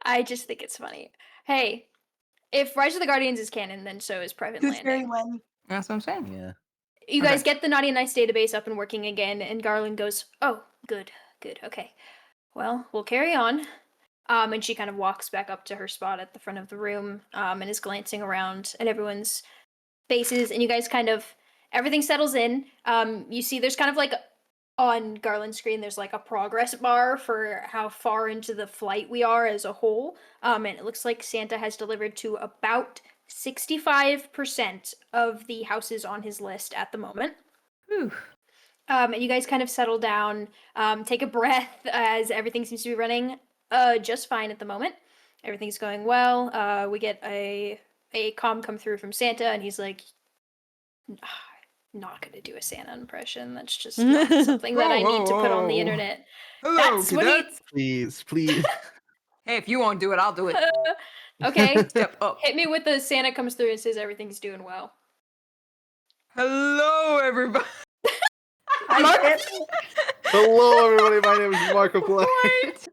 I just think it's funny. Hey, if Rise of the Guardians is canon, then so is Private Tooth Fairy Landing. Len. That's what I'm saying. Yeah. You Okay. guys get the Naughty and Nice database up and working again, and Garland goes, "Oh, good, okay. Well, we'll carry on." And she kind of walks back up to her spot at the front of the room, and is glancing around at everyone's faces, and you guys kind of everything settles in. You see, there's kind of like on Garland's screen, there's like a progress bar for how far into the flight we are as a whole. And it looks like Santa has delivered to about 65% of the houses on his list at the moment. Whew. And you guys kind of settle down, take a breath as everything seems to be running just fine at the moment. Everything's going well. We get a comm come through from Santa, and he's like, not gonna do a Santa impression. That's just not something that I need to put on the Whoa. internet. Hello, That's what he. cadets. Please. Hey, if you won't do it, I'll do it. Okay, Step up. hit me with the Santa comes through and says everything's doing well. Hello, everybody. I can't. Hello, everybody. My name is Markiplier. Wait.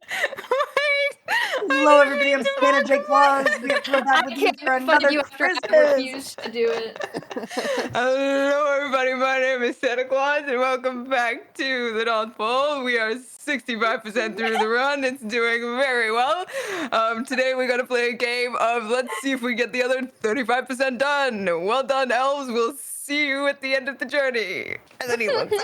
Hello, everybody. I'm Santa J. Claus. We have come back with you can't for make fun of another you after I Christmas. refuse to do it. Hello, everybody. My name is Santa Claus, and welcome back to the North Pole. We are 65% through the run. It's doing very well. Today we're gonna play a game of let's see if we get the other 35% done. Well done, elves. We'll see you at the end of the journey. And then he looks.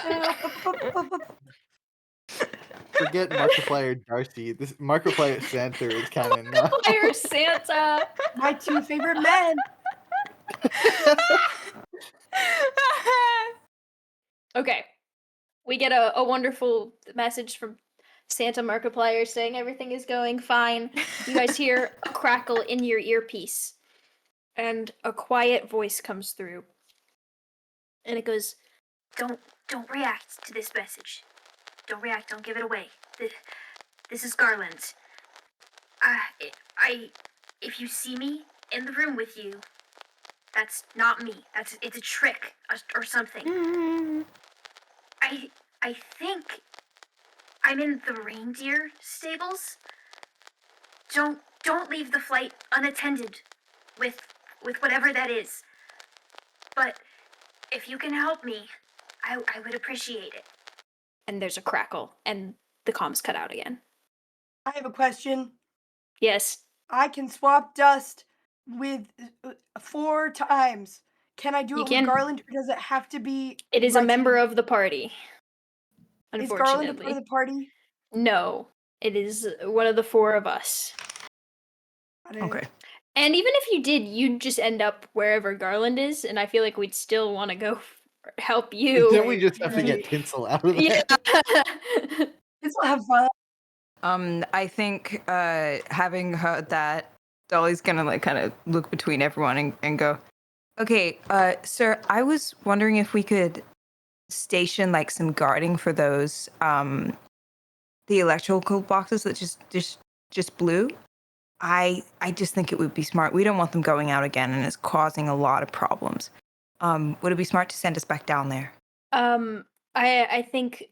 Forget Markiplier Darcy. This Markiplier Santa is canon now. Fire Santa. My two favorite men. Okay, we get a wonderful message from Santa Markiplier saying everything is going fine. You guys hear a crackle in your earpiece, and a quiet voice comes through, and it goes, "Don't react to this message. Don't react. Don't give it away. This is Garland. If you see me in the room with you, that's not me. It's a trick or something. I think I'm in the reindeer stables. Don't leave the flight unattended with whatever that is. But if you can help me, I would appreciate it." And there's a crackle, and the comms cut out again. I have a question. Yes. I can swap dust with 4 times. Can I do You it can. with Garland, or does it have to be? It is a right member here? of the party. Is Garland a part Unfortunately. of the party? No. It is one of the 4 of us. Got it. Okay. And even if you did, you'd just end up wherever Garland is, and I feel like we'd still want to go help you. Then we just have to get Tinsel out of there. Yeah. This will have fun. I think having heard that, Dolly's gonna like kind of look between everyone and go, okay, sir, I was wondering if we could station like some guarding for those the electrical boxes that just blew. I just think it would be smart. We don't want them going out again, and it's causing a lot of problems. Would it be smart to send us back down there? I think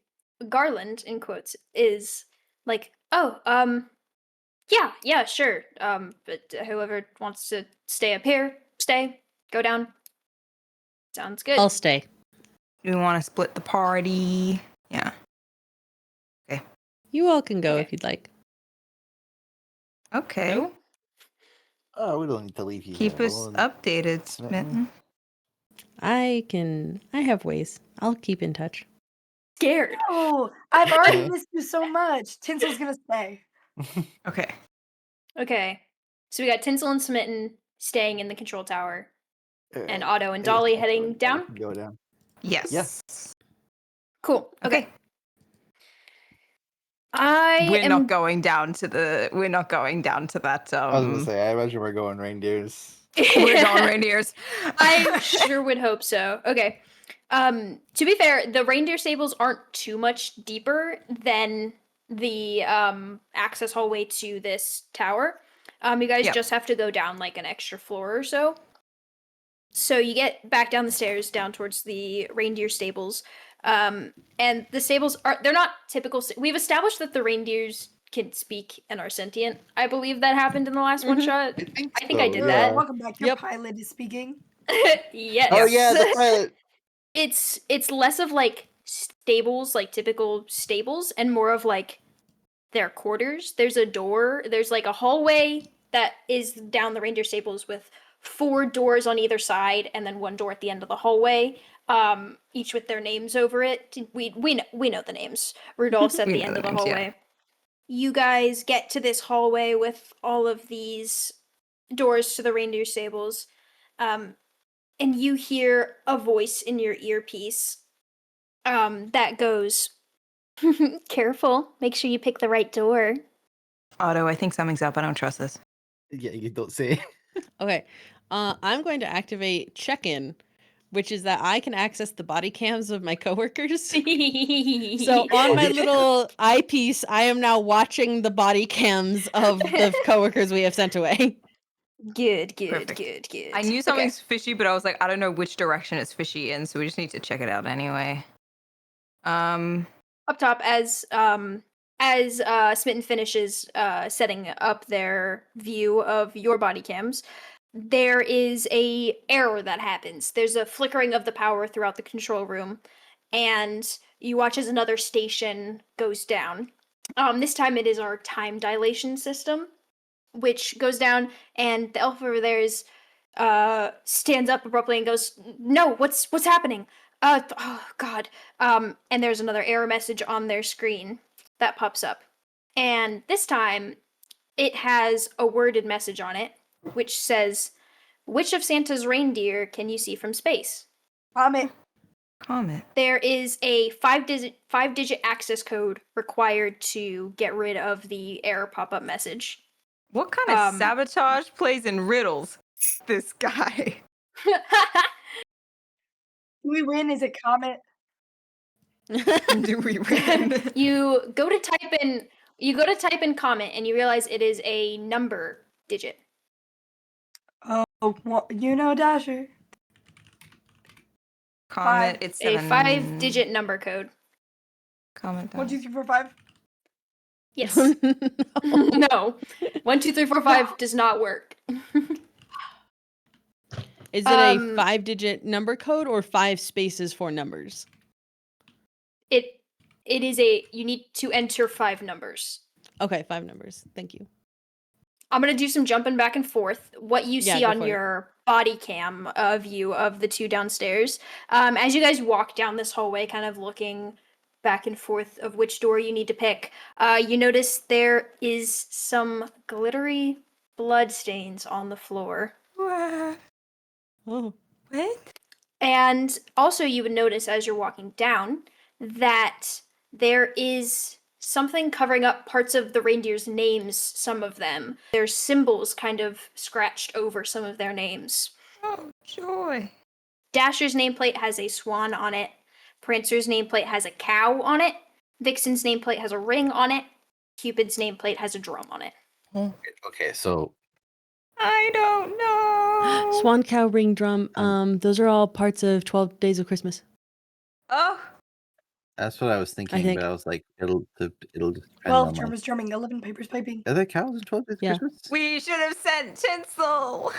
Garland, in quotes, is like, "Oh, yeah, sure. But whoever wants to stay up here, stay. Go down. Sounds good. I'll stay. Do we want to split the party? Yeah. You all can go Okay. if you'd like. Okay. No? Oh, we don't need to leave you Keep here us alone. updated, Smitten. I have ways. I'll keep in touch. Scared. Oh, I've already missed you so much. Tinsel's gonna stay. Okay. Okay. So we got Tinsel and Smitten staying in the control tower, and Uh, Otto and hey, Dolly I heading can down. Go down. Yes. Cool. Okay. Okay. I We're am. not going down to the. We're not going down to that. I was gonna say, I imagine we're going reindeers. We're going reindeers. I sure would hope so. Okay. To be fair, the reindeer stables aren't too much deeper than the access hallway to this tower. You guys Yep. just have to go down like an extra floor or so. So you get back down the stairs down towards the reindeer stables. And the stables they're not typical. We've established that the reindeers can speak and are sentient. I believe that happened in the last one shot. I think I think I did so, that. yeah. Welcome back. Your Yep. pilot is speaking. Yes. Oh yeah, the pilot. It's less of like stables, like typical stables, and more of like their quarters. There's a door. There's like a hallway that is down the reindeer stables with 4 doors on either side, and then 1 door at the end of the hallway. Each with their names over it. We know the names. Rudolph's at We the know end the of the names, yeah. hallway. You guys get to this hallway with all of these doors to the reindeer stables. And you hear a voice in your earpiece that goes, careful, make sure you pick the right door. Otto, I think something's up. I don't trust this. Yeah, you don't say. Okay. I'm going to activate check-in, which is that I can access the body cams of my coworkers. So on my little eyepiece, I am now watching the body cams of the coworkers we have sent away. good. Perfect. I knew something's fishy, but I was like, I don't know which direction it's fishy in, so we just need to check it out anyway. Up top, as Smitten finishes setting up their view of your body cams, there is a error that happens. There's a flickering of the power throughout the control room, and you watch as another station goes down. This time it is our time dilation system, which goes down, and the elf over there stands up abruptly and goes, "No, what's happening? Oh God!" And there's another error message on their screen that pops up, and this time it has a worded message on it, which says, "Which of Santa's reindeer can you see from space?" Comment. There is a 5-digit access code required to get rid of the error pop-up message. What kind of sabotage plays in riddles? This guy. Do we win? Is it comment? Do we win? You go to type in comment, and you realize it is a number digit. Oh, well, you know, Dasher. Comment. Five. It's A 7. 5-digit number code. Comment. 1, 2, 3, 4, 5. Yes. No. 1, 2, 3, 4, 5 does not work. Is it a 5-digit number code or 5 spaces for numbers? It is you need to enter 5 numbers. Okay, 5 numbers. Thank you. I'm gonna do some jumping back and forth. What you Yeah, see go on for it. your body cam view of the 2 downstairs, as you guys walk down this hallway, kind of looking back and forth of which door you need to pick, you notice there is some glittery blood stains on the floor. What? Oh. What? And also, you would notice as you're walking down that there is something covering up parts of the reindeer's names, some of them. There's symbols kind of scratched over some of their names. Oh, joy. Dasher's nameplate has a swan on it. Prancer's nameplate has a cow on it. Vixen's nameplate has a ring on it. Cupid's nameplate has a drum on it. Okay, so I don't know. Swan, cow, ring, drum. Those are all parts of 12 Days of Christmas. Oh, that's what I was thinking, think. but I was like, it'll just depend 12 on my. drummers drumming, 11 papers piping. Are there cows in 12 Days Yeah. Christmas? we should have sent Tinsel.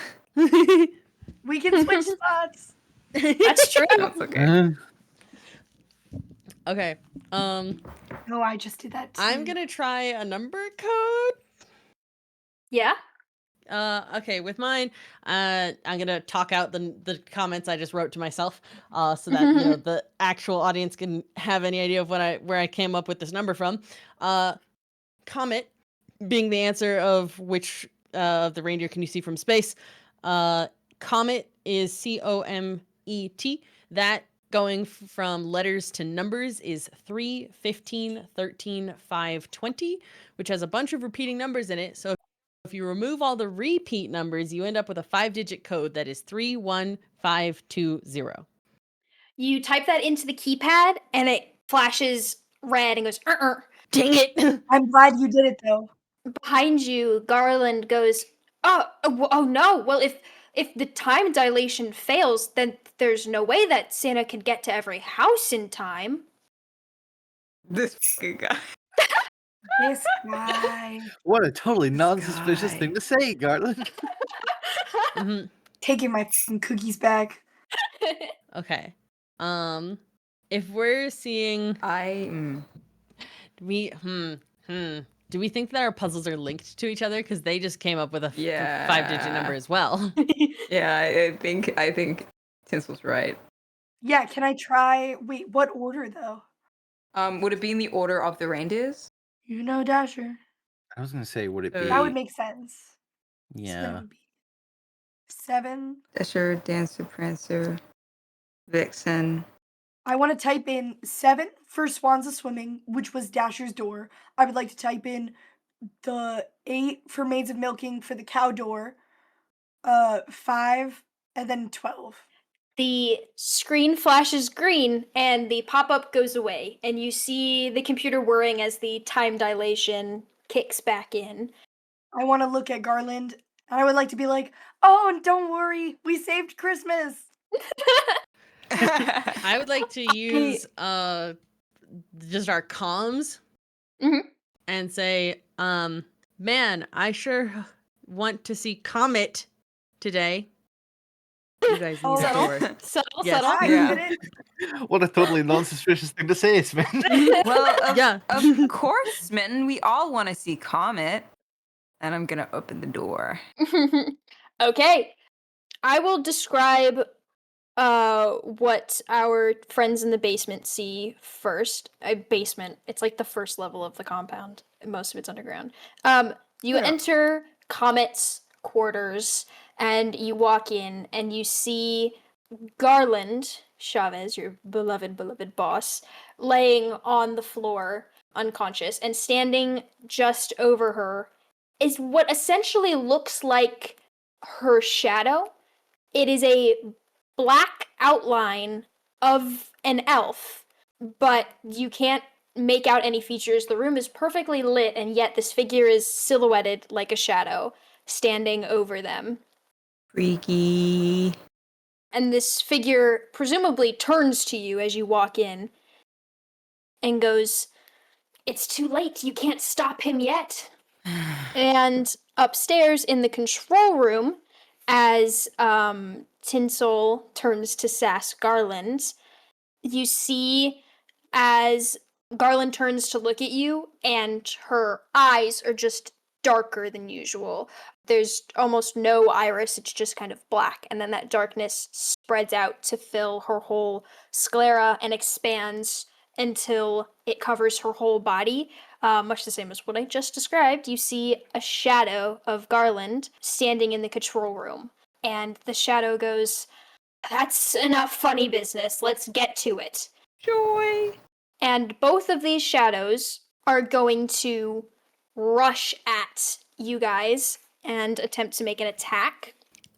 We can switch spots. That's true. That's okay. Okay. Oh, I just did that too. I'm gonna try a number code. Yeah. Okay, with mine, I'm gonna talk out the comments I just wrote to myself, so that the actual audience can have any idea of where I came up with this number from. Comet being the answer of which of the reindeer can you see from space. Comet is COMET. That going from letters to numbers is 3, 15, 13, 5, 20, which has a bunch of repeating numbers in it. So if you remove all the repeat numbers, you end up with a 5-digit code that is 31520. You type that into the keypad and it flashes red and goes, dang it. I'm glad you did it though. Behind you, Garland goes, oh no. Well, if the time dilation fails, then there's no way that Santa can get to every house in time. This fucking guy. This guy What a totally This non-suspicious guy. thing to say, Garland. taking my fucking cookies back. Okay. If we're seeing do we think that our puzzles are linked to each other? Because they just came up with a 5-digit number as well. Yeah, I think Tinsel's right. Yeah, can I try? Wait, what order though? Would it be in the order of the reindeers? You know, Dasher. I was gonna say, would it be? That would make sense. So Yeah. then it would be 7. Dasher, Dancer, Prancer, Vixen. I want to type in 7 for Swans of Swimming, which was Dasher's door. I would like to type in the 8 for Maids of Milking for the cow door. 5 and then 12. The screen flashes green and the pop-up goes away, and you see the computer whirring as the time dilation kicks back in. I want to look at Garland and I would like to be like, "Oh, and don't worry, we saved Christmas." I would like to use just our comms and say, man, I sure want to see Comet today. You guys need a Subtle. door. Subtle, Yes. subtle. I Yeah. get it. What a totally non-suspicious thing to say, Smitten. Well, Yeah. of course, Smitten. We all want to see Comet. And I'm gonna open the door. Okay. I will describe what our friends in the basement see first. A basement. It's like the first level of the compound. Most of it's underground. You Yeah. enter Comet's quarters and you walk in and you see Garland Chavez, your beloved boss, laying on the floor unconscious, and standing just over her is what essentially looks like her shadow. It is a black outline of an elf, but you can't make out any features. The room is perfectly lit, and yet this figure is silhouetted like a shadow standing over them. Freaky. And this figure presumably turns to you as you walk in and goes, "It's too late. You can't stop him yet." And upstairs in the control room, as Tinsel turns to sass Garland, you see as Garland turns to look at you, and her eyes are just darker than usual. There's almost no iris, it's just kind of black, and then that darkness spreads out to fill her whole sclera and expands until it covers her whole body. Much the same as what I just described. You see a shadow of Garland standing in the control room, and the shadow goes, "That's enough funny business, let's get to it." Joy. And both of these shadows are going to rush at you guys and attempt to make an attack.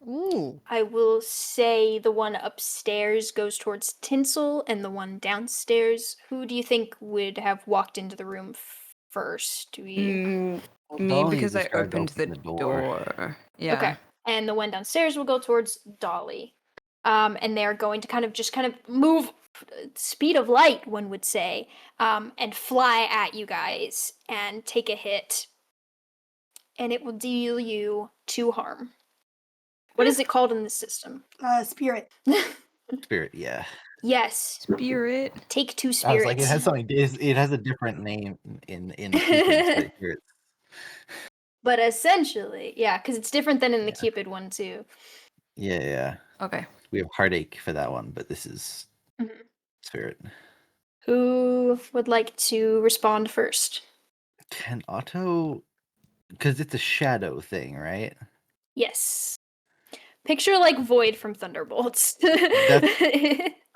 Ooh. I will say the one upstairs goes towards Tinsel, and the one downstairs, who do you think would have walked into the room first? Me, Dolly because I just tried to opened the open the door. Yeah. Okay. And the one downstairs will go towards Dolly. And they're going to kind of move speed of light, one would say, and fly at you guys and take a hit. And it will deal you 2 harm. What is it called in this system? Spirit. Spirit, yeah. Yes. Spirit. Take 2 I was spirits. like, it has something. It has a different name in Cupid's, but here it's But essentially, yeah, because it's different than in the Yeah. Cupid one too. yeah. Okay. We have Heartache for that one, but this is Mhm. Spirit. Who would like to respond first? Can Otto? Because it's a shadow thing, right? Yes. Picture like Void from Thunderbolts.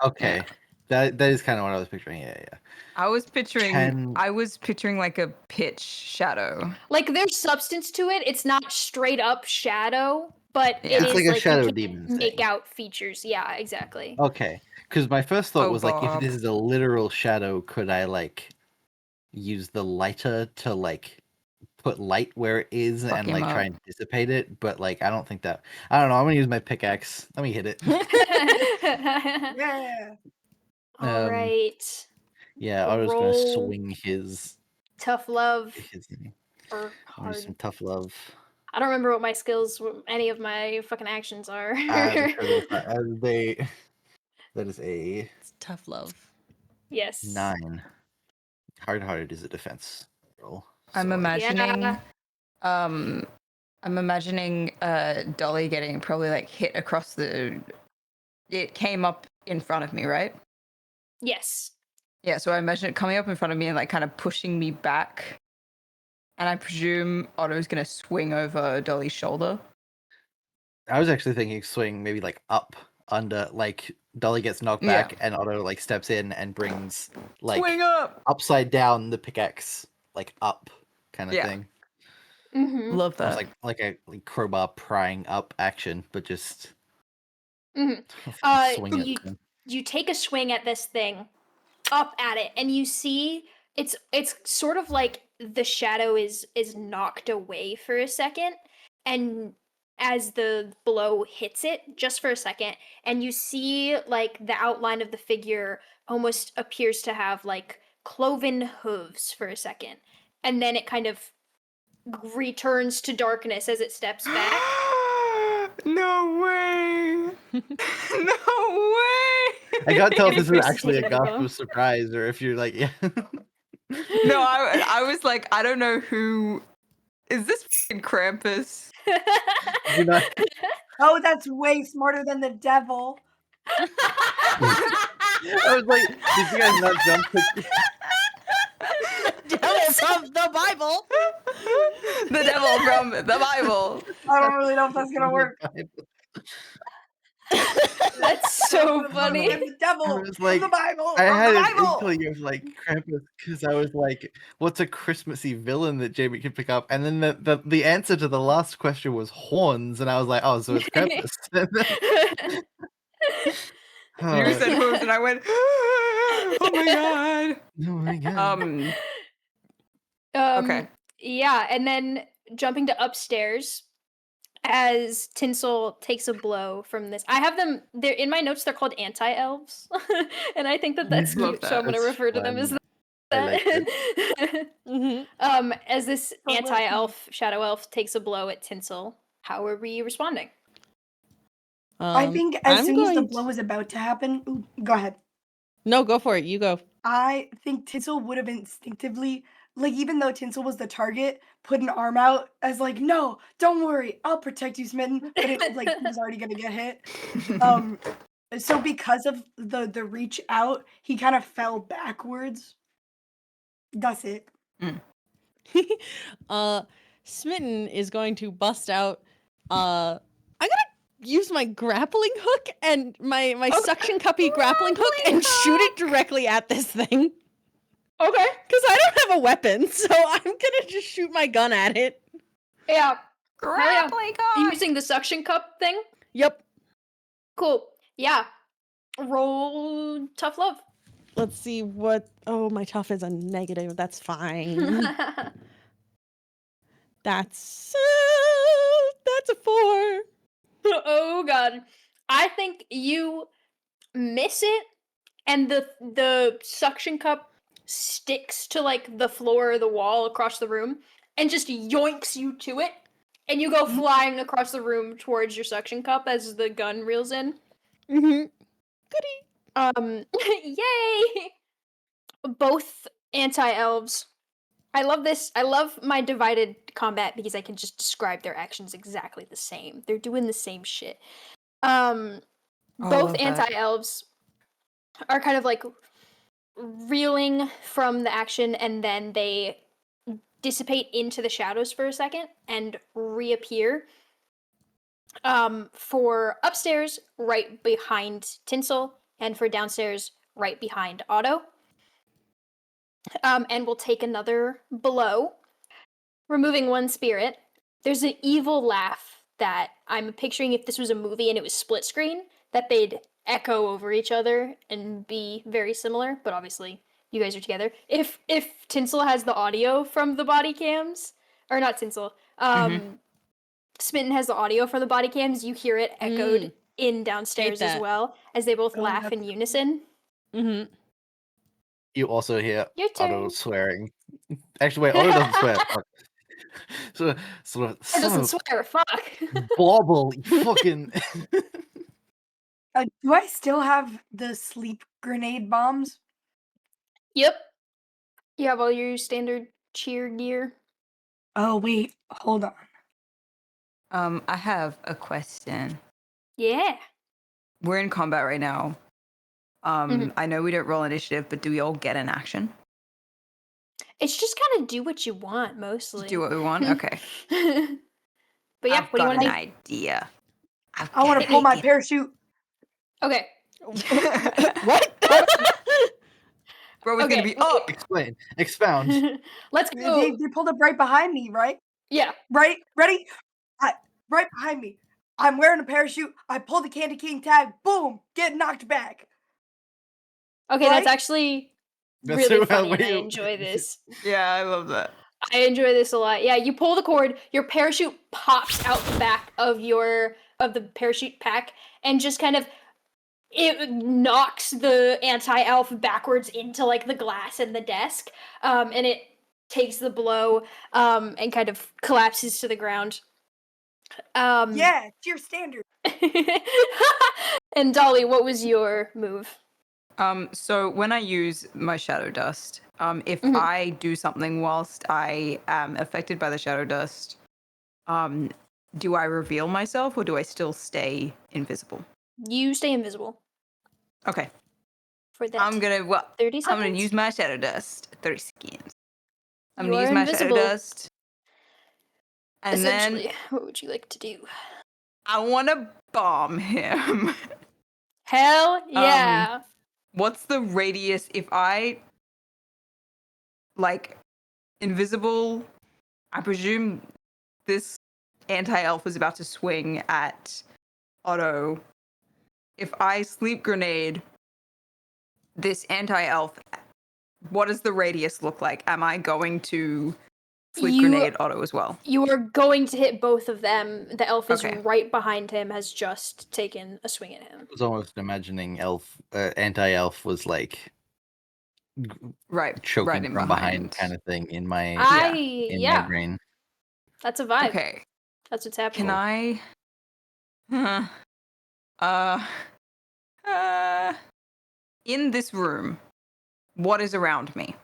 Okay. That is kind of what I was picturing. Yeah. I was picturing Can- like a pitch shadow. Like there's substance to it. It's not straight up shadow, but Yeah. it It's is like a you shadow can demon make thing. out features. Yeah, exactly. Okay. Because my first thought Oh, was like, if Bob. this is a literal shadow, could I like use the lighter to like put light where it is Fuck and him like up. try and dissipate it? But like, I don't think that. I don't know. I'm gonna use my pickaxe. Let me hit it. Yeah. All right. Yeah, Otto's gonna Roll swing his tough love his. or Use hard. some tough love. I don't remember what my skills, any of my fucking actions are. I'm sure that it's not. That is a It's tough love. Yes. 9. Hard-hearted is a defense roll. I'm so, imagining Yeah. I'm imagining Dolly getting probably like hit across the it came up in front of me, right? Yes. Yeah, so I imagine it coming up in front of me and like kind of pushing me back. And I presume Otto's gonna swing over Dolly's shoulder. I was actually thinking swing maybe like up under, like Dolly gets knocked Yeah. back and Otto like steps in and brings like Swing up! upside down the pickaxe like up kind of Yeah. thing. Mm-hmm. Love that. Almost like a crowbar prying up action, but just Mm-hmm. swing it. You take a swing at this thing, up at it, and you see it's sort of like the shadow is knocked away for a second, and as the blow hits it, just for a second, and you see like the outline of the figure almost appears to have like cloven hooves for a second, and then it kind of returns to darkness as it steps back. No way! No way! I can't tell if And this is Chris is actually a taking another gasp blow. of surprise or if you're like, yeah. No, I was like, I don't know who. Is this fucking Krampus? You're not. Oh, that's way smarter than the devil. I was like, did you guys not jump to Devil from the Bible. The devil from the Bible. I don't really know if that's gonna work. That's so I'm funny. the devil I was like, from the Bible. I from had the an Bible. inkling of like Krampus because I was like, "What's a Christmassy villain that Jamie could pick up?" And then the answer to the last question was horns, and I was like, "Oh, so it's Krampus." You said hooves, and I went, oh my god. Oh my god! Okay. Yeah, and then jumping to upstairs as Tinsel takes a blow from this. I have them. They're in my notes. They're called anti-elves, and I think that that's Love cute. So I'm that. going to That's refer to them as fun. that. I like it. As this But listen. anti-elf, shadow elf, takes a blow at Tinsel, how are we responding? I think as I'm soon as the going blow is about to happen, ooh, go ahead. No, go for it. You go. I think Tinsel would have instinctively, like, even though Tinsel was the target, put an arm out as like, no, don't worry, I'll protect you, Smitten. But it like he was already gonna get hit. So because of the reach out, he kind of fell backwards. That's it. Smitten is going to bust out. I'm gonna use my grappling hook and my suction cuppy grappling hook and shoot it directly at this thing. Okay. Because I don't have a weapon, so I'm gonna just shoot my gun at it. Yeah. Grappling Are you hook. using the suction cup thing? Yep. Cool. Yeah. Roll tough love. Let's see what. Oh, my tough is a negative. That's fine. That's a 4. Oh god. I think you miss it and the suction cup sticks to like the floor or the wall across the room and just yoinks you to it and you go flying across the room towards your suction cup as the gun reels in. Mm-hmm. Yay! Both anti-elves. I love this. I love my divided combat because I can just describe their actions exactly the same. They're doing the same shit. Oh, I Both love that. anti-elves are kind of like reeling from the action, and then they dissipate into the shadows for a second and reappear. For upstairs, right behind Tinsel, and for downstairs, right behind Otto. And we'll take another blow, removing one spirit. There's an evil laugh that I'm picturing if this was a movie and it was split screen, that they'd echo over each other and be very similar, but obviously you guys are together. If Tinsel has the audio from the body cams, or not Tinsel, Smitten has the audio from the body cams, you hear it echoed in downstairs as that. well, as they both Oh, laugh that's in unison. Mm-hmm. You also hear Your Otto turn. swearing. Actually, wait, Otto doesn't swear. Fuck. So, sort of, It son doesn't of swear, fuck. bauble, you fucking. Do I still have the sleep grenade bombs? Yep. You have all your standard cheer gear. Oh wait, hold on. I have a question. Yeah. We're in combat right now. I know we don't roll initiative, but do we all get an action? It's just kind of do what you want, mostly. Just do what we want? Okay. But yeah, I've what do you got want to an do? idea. I want to pull my parachute. Okay. What? We're always Okay, gonna be wait. up. Explain. Expound. Let's go. They pulled up right behind me, right? Yeah. Right? Ready? Right behind me. I'm wearing a parachute. I pull the Candy King tag. Boom! Get knocked back. Okay, that's Right? actually That's really so funny, and I you- enjoy this. Yeah, I love that. I enjoy this a lot. Yeah, you pull the cord, your parachute pops out the back of the parachute pack, and just kind of it knocks the anti-elf backwards into like the glass and the desk, and it takes the blow, and kind of collapses to the ground. Yeah, it's your standard. And Dolly, what was your move? So when I use my shadow dust, if Mhm. I do something whilst I am affected by the shadow dust, do I reveal myself or do I still stay invisible? You stay invisible Okay. for that I'm gonna 30 I'm seconds. gonna use my shadow dust. 30 seconds. I'm You gonna are use my shadow invisible. dust. And Essentially, then what would you like to do? I wanna bomb him. Hell yeah! What's the radius if I like invisible? I presume this anti-elf is about to swing at Otto. If I sleep grenade this anti-elf, what does the radius look like? Am I going to sleep grenade Otto as well? You are going to hit both of them. The elf is Okay. right behind him, has just taken a swing at him. I was almost imagining anti-elf was like Right. choking right in from behind kind of thing in my my brain. That's a vibe. Okay. That's what's happening. Can I? In this room, what is around me?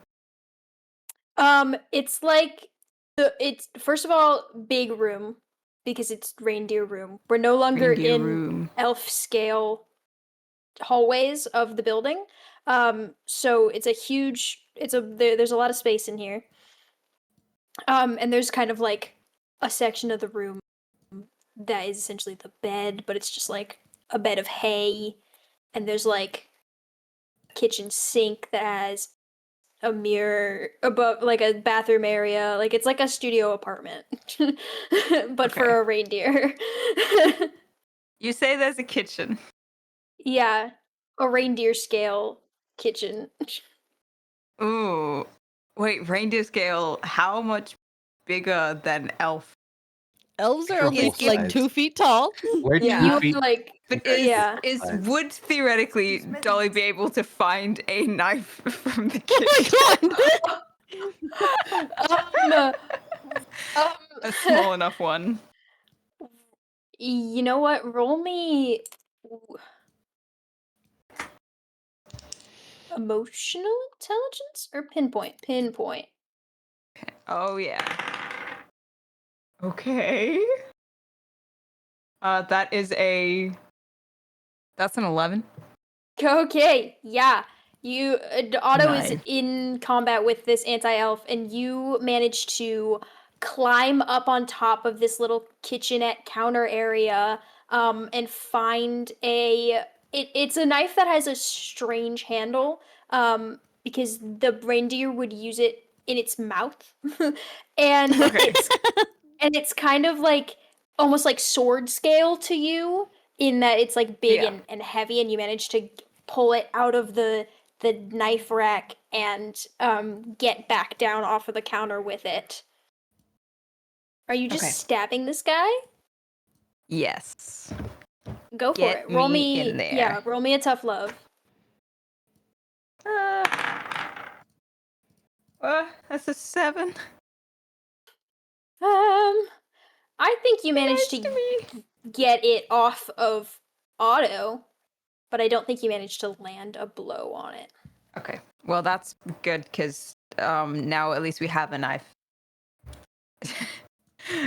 It's like it's first of all big room because it's reindeer room. We're no longer Reindeer in room. elf scale hallways of the building. So it's a huge. There's a lot of space in here. And there's kind of like a section of the room that is essentially the bed, but it's just like a bed of hay, and there's like kitchen sink that has a mirror above, like a bathroom area. Like it's like a studio apartment, but for Okay. a reindeer. You say there's a kitchen. Yeah, a reindeer scale kitchen. Ooh. Wait, reindeer scale, how much bigger than elf? Elves are Sure, at least full like size. 2 feet tall. We're Yeah. You 2 feet. like, But yeah. would theoretically Dolly be able to find a knife from the Oh kitchen? my god! A small enough one. You know what? Roll me. Emotional intelligence or pinpoint? Pinpoint. Oh yeah. Okay. That's an 11. Okay, yeah. You Otto is Nice. in combat with this anti-elf, and you manage to climb up on top of this little kitchenette counter area, and find it's a knife that has a strange handle, because the reindeer would use it in its mouth, and Okay. it's kind of like almost like sword scale to you in that it's like big Yeah. and heavy, and you manage to pull it out of the knife rack and get back down off of the counter with it. Are you just Okay. stabbing this guy? Yes. Go for Get it. Roll me me in there. Yeah, roll me a tough love. That's a 7. I think you managed Nice to to me. get it off of Otto, but I don't think you managed to land a blow on it. Okay. Well, that's good because now at least we have a knife.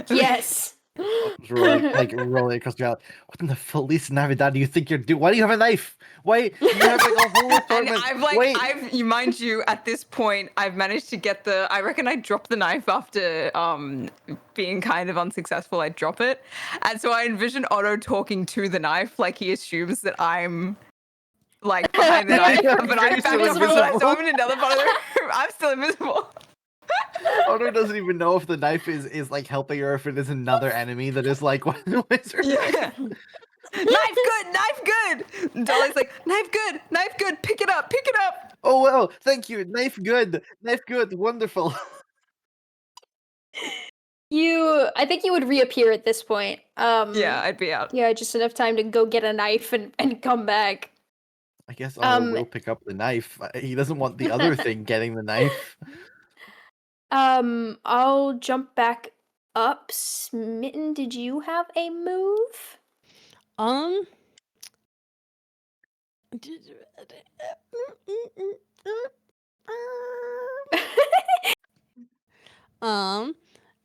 Yes. Otto's rolling across the aisle. What in the Feliz Navidad do you think you're doing? Why do you have a knife? Why you have like a whole And assortment? I've you mind you, at this point, I've managed to get I reckon I dropped the knife after being kind of unsuccessful. I drop it, and so I envision Otto talking to the knife, like he assumes that I'm like behind the knife, You're but I'm still invisible, so invisible. I'm in another part of the room. I'm still invisible. Otto doesn't even know if the knife is like helping or if it is another enemy that is like what the wizard. Yeah. Knife good. Dolly's like, knife good, pick it up. Oh well, thank you. Knife good, wonderful. I think you would reappear at this point. Yeah, I'd be out. Yeah, just enough time to go get a knife and come back. I guess Otto will pick up the knife. He doesn't want the other thing getting the knife. I'll jump back up. Smitten, did you have a move?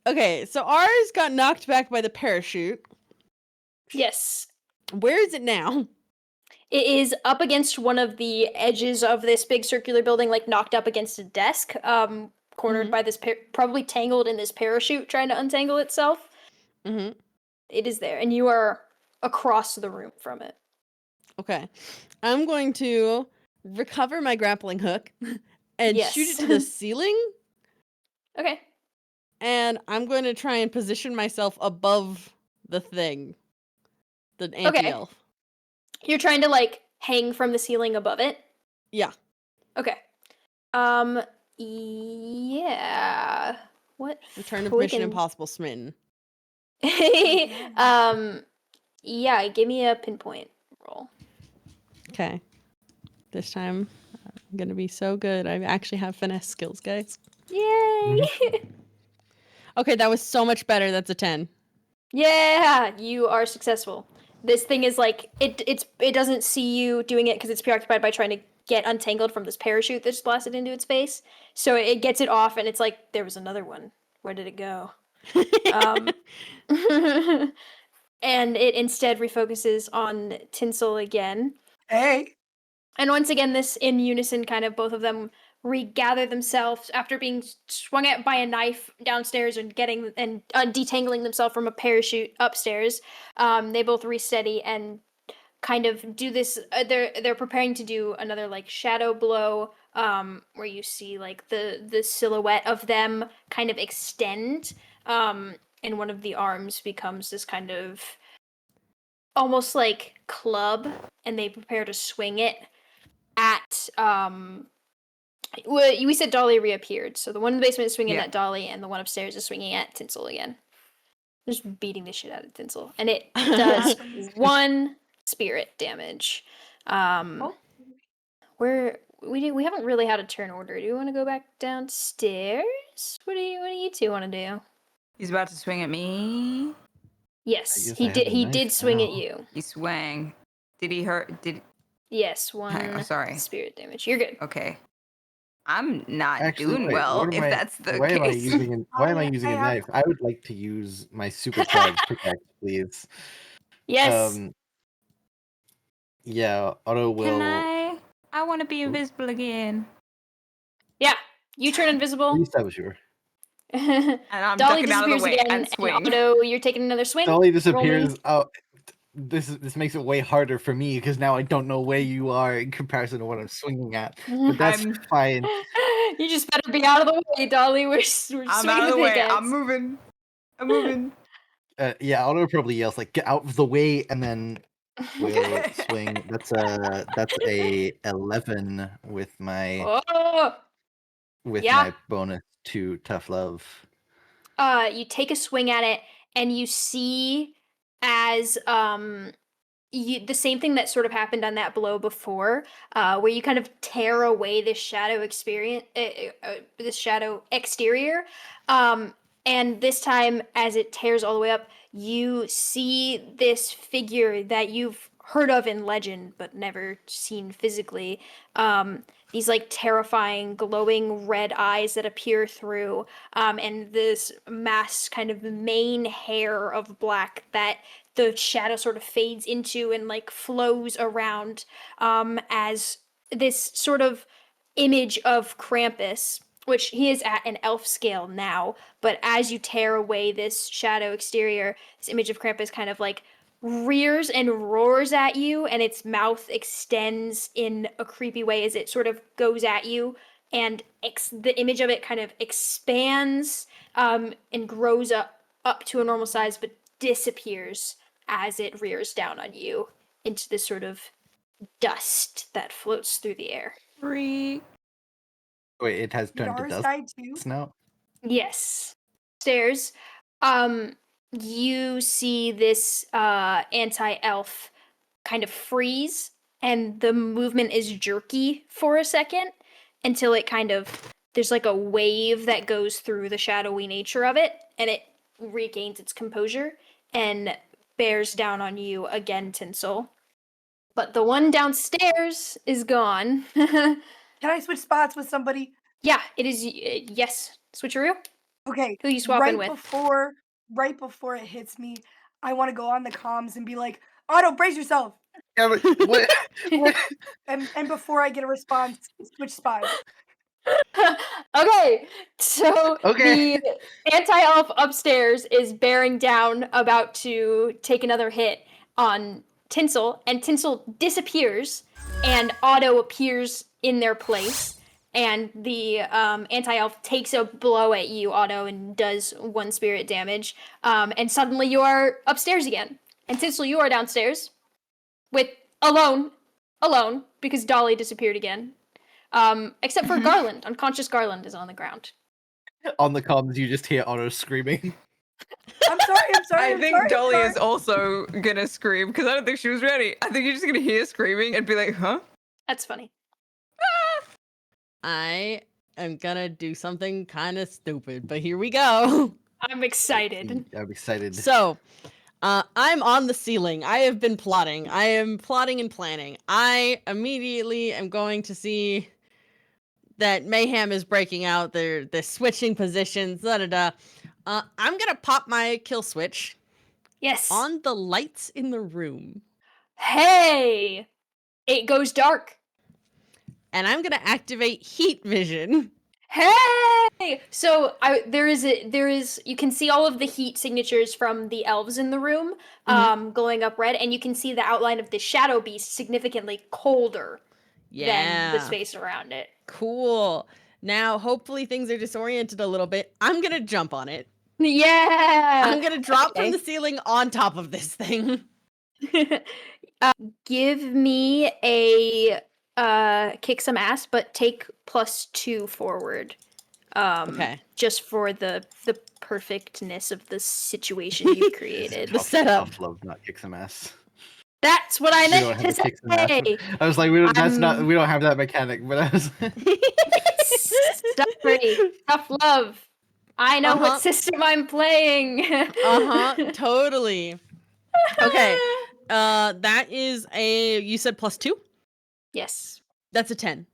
Okay, so ours got knocked back by the parachute. Yes. Where is it now? It is up against one of the edges of this big circular building, like knocked up against a desk, cornered by this, probably tangled in this parachute trying to untangle itself. Mm-hmm. It is there, and you are across the room from it. Okay. I'm going to recover my grappling hook and shoot it to the ceiling. Okay. And I'm going to try and position myself above the thing. The anti-elf. You're trying to like hang from the ceiling above it? Yeah. Okay. Yeah. What? Return of Mission Impossible Smitten. Yeah, give me a pinpoint roll. Okay. This time, I'm going to be so good. I actually have finesse skills, guys. Yay! Okay, that was so much better. That's a 10. Yeah, you are successful. This thing is like it doesn't see you doing it because it's preoccupied by trying to get untangled from this parachute that's blasted into its face. So it gets it off, and it's like there was another one. Where did it go? And it instead refocuses on Tinsel again. Hey. And once again, this in unison, kind of both of them regather themselves after being swung at by a knife downstairs and getting and detangling themselves from a parachute upstairs. They both resteady and kind of do this. They're preparing to do another like shadow blow, where you see like the silhouette of them kind of extend, and one of the arms becomes this kind of almost like club, and they prepare to swing it at we said Dolly reappeared, so the one in the basement is swinging at Dolly, and the one upstairs is swinging at Tinsel again. Just beating the shit out of Tinsel, and it does 1 spirit damage. We haven't really had a turn order. Do you want to go back downstairs? What do you two want to do? He's about to swing at me. Yes, guess he I have did. the He knife did swing at now. you. He swang. Did he hurt? Yes, one Hi, oh, sorry. spirit damage. You're good. Okay. I'm not Actually, doing wait, well what am if I? that's the Why am I case. using? Why am I I using a have- knife? I would like to use my supercharged pickaxe, please. Yes. Yeah, Otto will. I want to be invisible again. Yeah. You turn invisible. Reestablish your. And I'm Dolly ducking out of the disappears way again, and swing. Otto, you're taking another swing. Dolly Roll me. disappears. Oh, this makes it way harder for me because now I don't know where you are in comparison to what I'm swinging at. But that's I'm- fine. You just better be out of the way, Dolly. We're swinging I'm out of the the way. pickaxe. I'm moving. Yeah, Otto probably yells like, "Get out of the way!" and then will swing. That's a 11 with my Oh. Yeah. my bonus to tough love. You take a swing at it, and you see as the same thing that sort of happened on that blow before, where you kind of tear away this shadow this shadow exterior, and this time, as it tears all the way up, you see this figure that you've heard of in legend but never seen physically. These like terrifying, glowing red eyes that appear through, and this mass kind of mane hair of black that the shadow sort of fades into and like flows around, as this sort of image of Krampus, which he is at an elf scale now, but as you tear away this shadow exterior, this image of Krampus kind of like rears and roars at you, and its mouth extends in a creepy way as it sort of goes at you, and the image of it kind of expands, and grows up to a normal size, but disappears as it rears down on you into this sort of dust that floats through the air. Freak. Wait, it has Did turned to ours dust die too? now. Yes. Stairs. You see this anti-elf kind of freeze, and the movement is jerky for a second until it kind of there's like a wave that goes through the shadowy nature of it, and it regains its composure and bears down on you again, Tinsel. But the one downstairs is gone. Can I switch spots with somebody? Yeah, it is. Yes, switcheroo. Okay. Who you swapping with? Right before it hits me, I want to go on the comms and be like, Otto, brace yourself. Yeah, but what? What? And before I get a response, switch spots. Okay, so Okay. the anti-elf upstairs is bearing down, about to take another hit on Tinsel, and Tinsel disappears, and Otto appears in their place, and the anti-elf takes a blow at you, Otto, and does 1 spirit damage, and suddenly you are upstairs again, and Tinsel, you are downstairs, with alone, because Dolly disappeared again. Except for Garland. Unconscious Garland is on the ground. On the comms, you just hear Otto screaming. I'm sorry. I think Dolly is also gonna scream because I don't think she was ready. I think you're just gonna hear screaming and be like, huh? That's funny. I am gonna do something kind of stupid, but here we go. I'm excited. I'm excited. So, I'm on the ceiling. I have been plotting. I am plotting and planning. I immediately am going to see that mayhem is breaking out. They're switching positions. I'm gonna pop my kill switch Yes. on the lights in the room, Hey! It goes dark. and I'm gonna activate heat vision. Hey! So there is you can see all of the heat signatures from the elves in the room, glowing up red, and you can see the outline of the shadow beast significantly colder than the space around it. Cool. Now, hopefully things are disoriented a little bit. I'm gonna jump on it. Yeah! I'm gonna drop Okay. from the ceiling on top of this thing. Give me a kick some ass, but take +2 forward. Okay. Just for the perfectness of the situation you've created. The setup. Tough love, not kick some ass. That's what I We don't meant have to to kick some ass. say. I was like, we don't have that mechanic, but I was. Sorry. Tough love. I know Uh-huh. what system I'm playing. Totally. Okay. That is you said +2? Yes. That's a 10.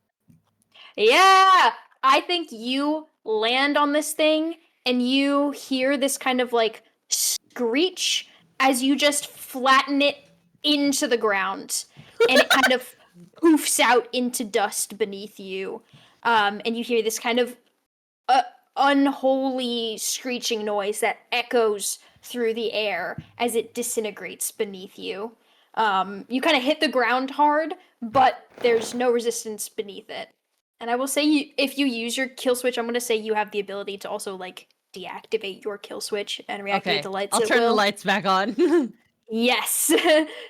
Yeah! I think you land on this thing and you hear this kind of like screech as you just flatten it into the ground. And it kind of poofs out into dust beneath you. And you hear this kind of unholy screeching noise that echoes through the air as it disintegrates beneath you. You kind of hit the ground hard, but there's no resistance beneath it. And I will say, if you use your kill switch, I'm going to say you have the ability to also like deactivate your kill switch and reactivate Okay. the lights. I'll at turn the will. lights back on. Yes.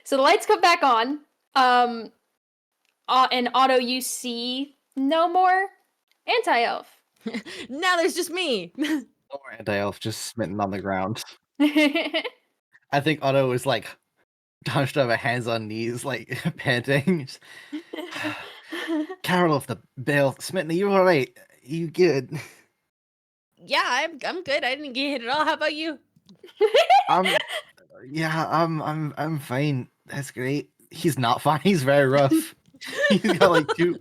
So the lights come back on. And Otto, you see no more anti-elf. Now there's just me. Or anti-elf just smitten on the ground. I think Otto is like hunched over, hands on knees, like panting. Carol of the Bale, Smitten, are you alright? You good? Yeah, I'm good. I didn't get hit at all. How about you? Yeah, I'm fine. That's great. He's not fine. He's very rough. He's got like two.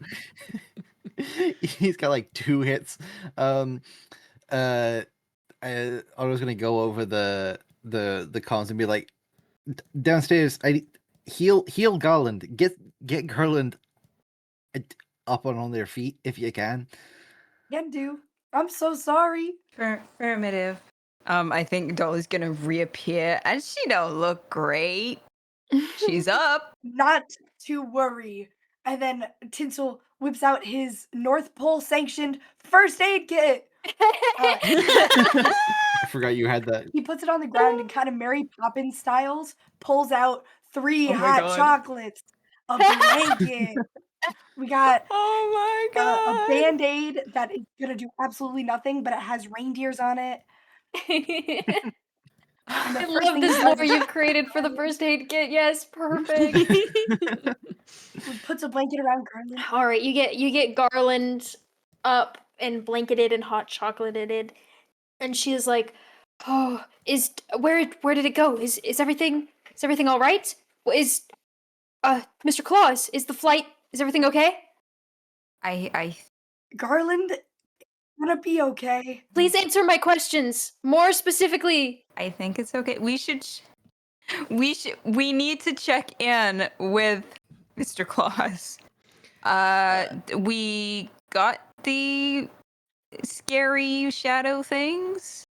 He's got like 2 hits. I was gonna go over the comms and be like, downstairs. I heal Garland. Get Garland up on their feet if you can. Can do. I'm so sorry. Affirmative. I think Dolly's gonna reappear, and she don't look great. She's up. Not to worry. And then Tinsel whips out his North Pole sanctioned first aid kit. I forgot you had that. He puts it on the ground and kind of Mary Poppins styles pulls out 3 Oh my hot God. chocolates, a blanket. We got Oh my a god. Band-Aid that is gonna do absolutely nothing, but it has reindeers on it. And the I first love thing this he lore does is you've created for the first aid kit. Yes, perfect. he puts a blanket around Garland. All right, you get Garland up and blanketed and hot chocolated, and she is like, "Oh, where did it go? Is everything all right? Is Mr. Claus, is everything okay? I Garland is gonna be okay. Please answer my questions more specifically." think it's okay. We need to check in with Mr. Claus. We got the scary shadow things.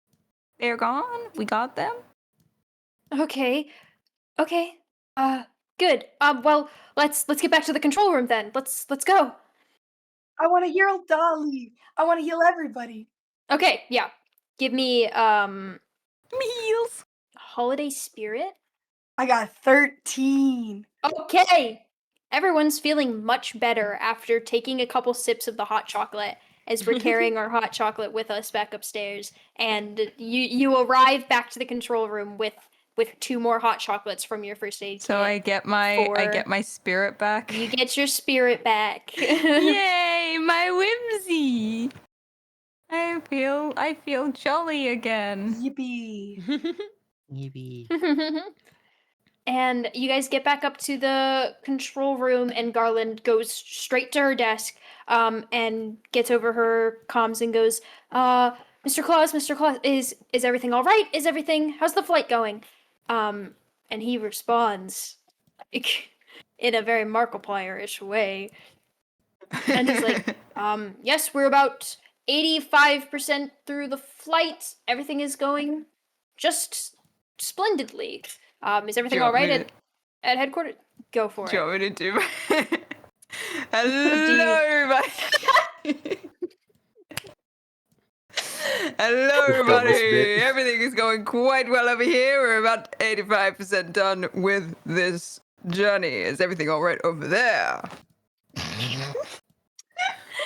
They're gone. We got them. Okay. Good. Well, let's get back to the control room then. Let's go. I want to heal Dolly. I want to heal everybody. Okay, yeah. Give me Meals. holiday spirit. I got 13. Okay. Everyone's feeling much better after taking a couple sips of the hot chocolate as we're carrying our hot chocolate with us back upstairs, and you arrive back to the control room with 2 more hot chocolates from your first aid kit. So I get my spirit back. You get your spirit back. Yay, my whimsy. I feel jolly again. Yippee. Maybe. And you guys get back up to the control room, and Garland goes straight to her desk, and gets over her comms and goes, Mr. Claus, is everything all right? How's the flight going? And he responds in a very Markiplier-ish way. And he's like, yes, we're about 85% through the flight. Everything is going just splendidly. Is everything you all want me right at headquarters? Go for Do you it. want me to do? Hello, everybody. Hello, everybody. bit. Everything is going quite well over here. We're about 85% done with this journey. Is everything all right over there?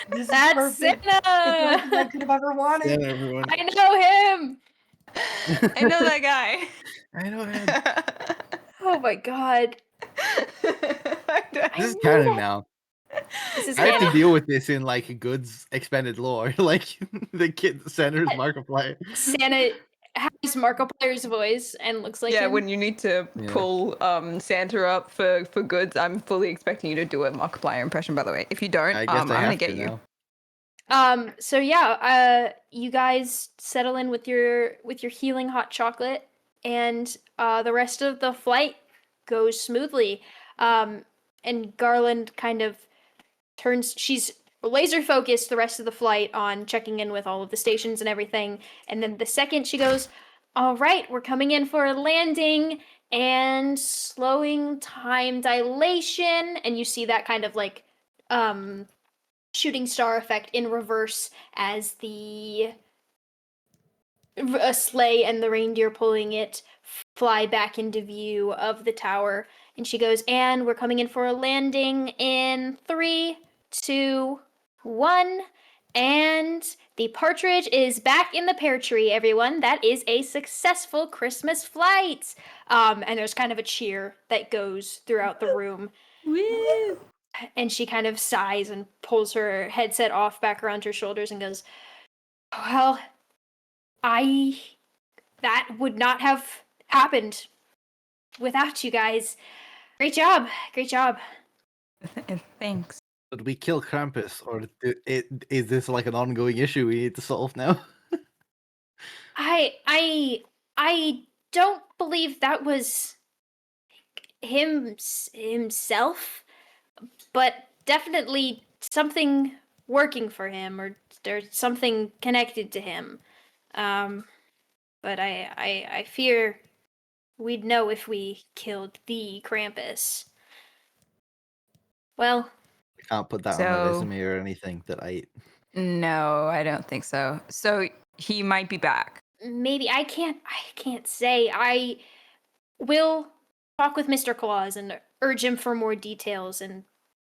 This is That's perfect. Santa! It's everything I could have ever wanted. Yeah, everyone. I know him! I know that guy. I know him. Oh my god. This is knew canon that. now. This is I have to canon. deal with this in like Good's expanded lore, like the kid Santa's Markiplier. Santa has Markiplier's voice and looks like Yeah, him. when you need to Yeah. pull Santa up for goods, I'm fully expecting you to do a Markiplier impression, by the way. If you don't, I guess I'm I gonna have get to you. now. So yeah, you guys settle in with your healing hot chocolate, and the rest of the flight goes smoothly. And Garland kind of she's laser focused the rest of the flight on checking in with all of the stations and everything. And then the second she goes, all right, we're coming in for a landing and slowing time dilation. And you see that kind of like shooting star effect in reverse as the a sleigh and the reindeer pulling it fly back into view of the tower. And she goes, and we're coming in for a landing in 3, 2, 1. And the partridge is back in the pear tree, everyone. That is a successful Christmas flight. And there's kind of a cheer that goes throughout the room. Woo! And she kind of sighs and pulls her headset off back around her shoulders and goes, well, that would not have happened without you guys. Great job. Great job. Thanks. Should we kill Krampus, or is this like an ongoing issue we need to solve now? I don't believe that was himself, but definitely something working for him, or there's something connected to him. But I fear we'd know if we killed the Krampus. Well, I can't put that on my resume or anything that I. No, I don't think so. So he might be back. maybe I can't say. I will talk with Mr. Claus and urge him for more details and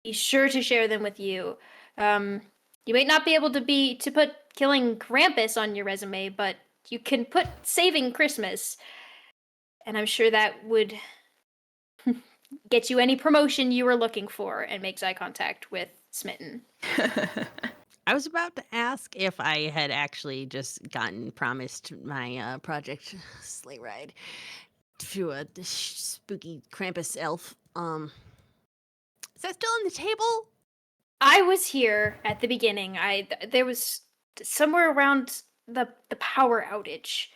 be sure to share them with you. You may not be able to put killing Krampus on your resume, but you can put saving Christmas. And I'm sure that would get you any promotion you were looking for, and makes eye contact with Smitten. I was about to ask if I had actually just gotten promised my project sleigh ride to a spooky Krampus elf. Is that still on the table? I was here at the beginning. There was somewhere around the power outage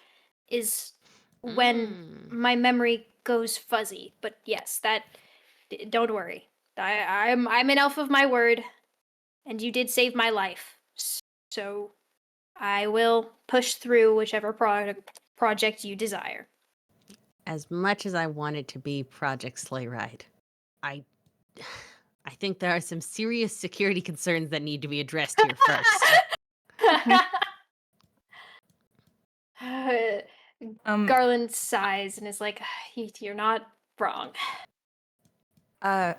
is when my memory goes fuzzy. But yes, don't worry. I'm an elf of my word, and you did save my life. So I will push through whichever project you desire. As much as I wanted to be Project Sleigh Ride, I think there are some serious security concerns that need to be addressed here first. Garland sighs and is like, "You're not wrong." I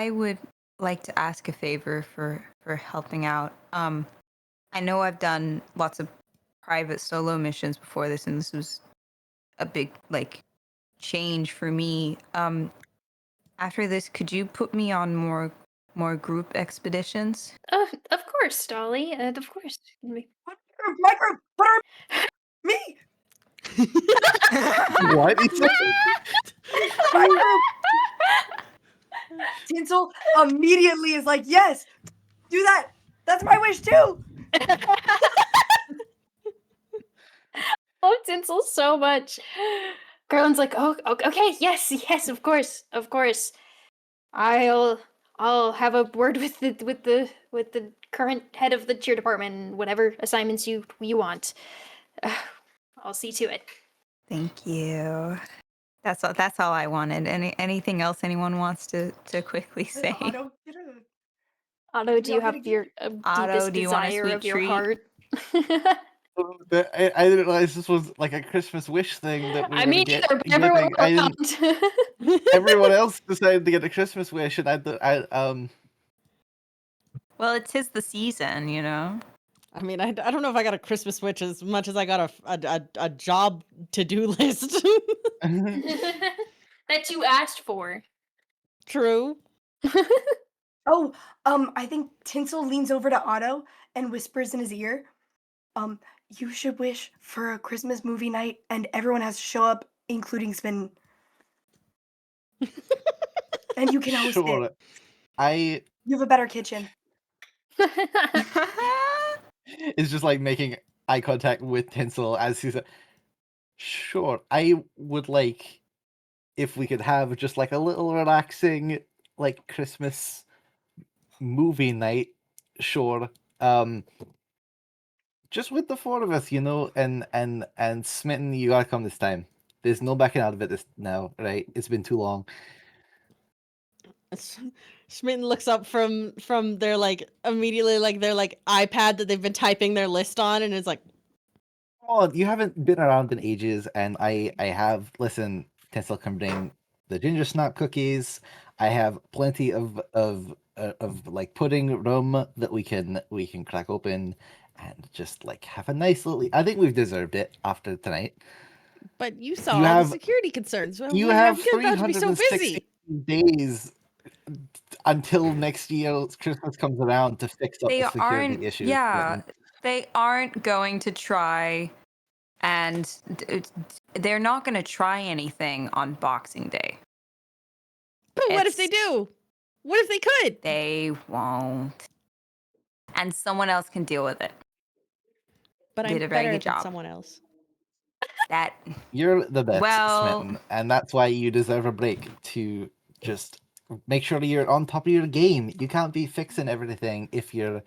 would like to ask a favor for helping out. I know I've done lots of private solo missions before this, and this was a big change for me. After this, could you put me on more group expeditions? Of course, Dolly. Of course. My group, put her, me, What? my group. Tinsel immediately is like, yes, do that. That's my wish too. Love Tinsel so much. Garland's like, oh, okay, yes, of course. I'll have a word with the current head of the cheer department and whatever assignments you want. I'll see to it. Thank you. That's all I wanted. Anything else anyone wants to quickly say? Otto, get her the- Otto, do you I'll get have a your Otto, deepest do you want a desire sweet of your treat? heart? I didn't realize this was like a Christmas wish thing that we I were mean, get, either, but everyone getting. around. Everyone else decided to get a Christmas wish, and Well, it is the season, you know. I mean, I don't know if I got a Christmas wish as much as I got a job to-do list. That you asked for. True. Oh, I think Tinsel leans over to Otto and whispers in his ear, You should wish for a Christmas movie night, and everyone has to show up, including Smitten. And you can host it. Sure. I You have a better kitchen. is just like making eye contact with Tinsel as he's sure. I would like if we could have just like a little relaxing like Christmas movie night. Sure. Just with the four of us, and Smitten, you gotta come this time. There's no backing out of it this now, right? It's been too long. Smitten looks up from their like immediately like their like iPad that they've been typing their list on, and is like, Oh, you haven't been around in ages, and I have. Listen, Tinsel can bring the ginger snap cookies. I have plenty of like pudding rum that we can crack open, and just like have a nice little. I think we've deserved it after tonight. but you saw You all have- the security concerns. You We're have about to be so 360 busy. days until next year's Christmas comes around to fix up They the security aren't. issues. Yeah, they aren't going to try, and they're not going to try anything on Boxing Day. But what if they It's- do? What if they could? They won't, and someone else can deal with it. But I'm did a very better good than job. someone else. That You're the best, Well- Smitten, and that's why you deserve a break to just make sure you're on top of your game. You can't be fixing everything if you're